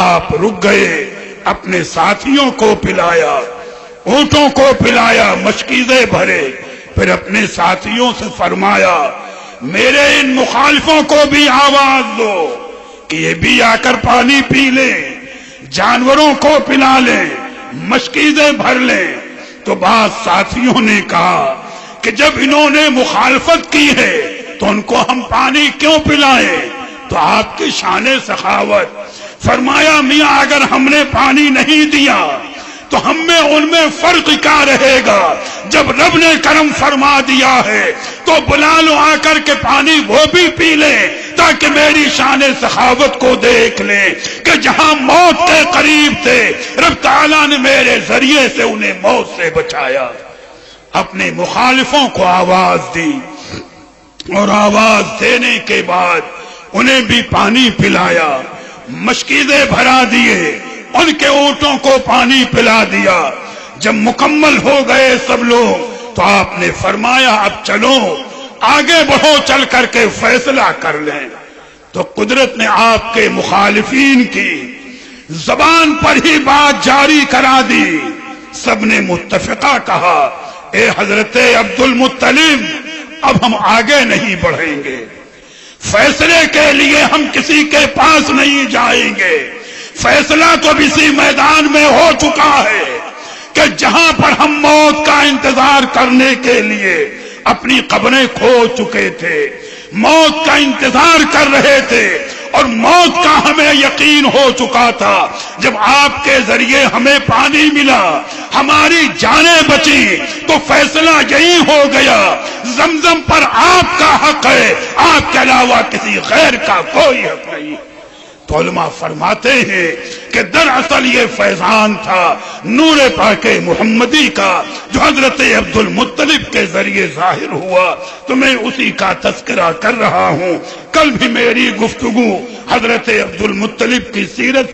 آپ رک گئے، اپنے ساتھیوں کو پلایا، اونٹوں کو پلایا، مشکیزیں بھرے، پھر اپنے ساتھیوں سے فرمایا میرے ان مخالفوں کو بھی آواز دو کہ یہ بھی آ کر پانی پی لیں، جانوروں کو پلا لیں، مشکیزیں بھر لیں. تو بعض ساتھیوں نے کہا کہ جب انہوں نے مخالفت کی ہے تو ان کو ہم پانی کیوں پلائیں. تو آپ کی شان سخاوت فرمایا میاں اگر ہم نے پانی نہیں دیا تو ہم میں ان میں فرق کیا رہے گا، جب رب نے کرم فرما دیا ہے تو بلا لو آ کر کے پانی وہ بھی پی لیں تاکہ میری شان سخاوت کو دیکھ لیں کہ جہاں موت کے قریب تھے رب تعالیٰ نے میرے ذریعے سے انہیں موت سے بچایا۔ اپنے مخالفوں کو آواز دی اور آواز دینے کے بعد انہیں بھی پانی پلایا، مشکیزیں بھرا دیے، ان کے اونٹوں کو پانی پلا دیا۔ جب مکمل ہو گئے سب لوگ تو آپ نے فرمایا اب چلو آگے بڑھو، چل کر کے فیصلہ کر لیں۔ تو قدرت نے آپ کے مخالفین کی زبان پر ہی بات جاری کرا دی۔ سب نے متفقہ کہا اے حضرت عبد المطلب اب ہم آگے نہیں بڑھیں گے، فیصلے کے لیے ہم کسی کے پاس نہیں جائیں گے۔ فیصلہ تو اب اسی میدان میں ہو چکا ہے کہ جہاں پر ہم موت کا انتظار کرنے کے لیے اپنی قبریں کھود چکے تھے، موت کا انتظار کر رہے تھے اور موت کا ہمیں یقین ہو چکا تھا، جب آپ کے ذریعے ہمیں پانی ملا ہماری جانیں بچی، تو فیصلہ یہی ہو گیا زمزم پر آپ کا حق ہے، آپ کے علاوہ کسی غیر کا کوئی حق نہیں۔ تو علماء فرماتے ہیں کہ دراصل یہ فیضان تھا نور پاک محمدی کا جو حضرت عبد المطلب کے ذریعے ظاہر ہوا، تو میں اسی کا تذکرہ کر رہا ہوں۔ کل بھی میری گفتگو حضرت عبد المطلب کی سیرت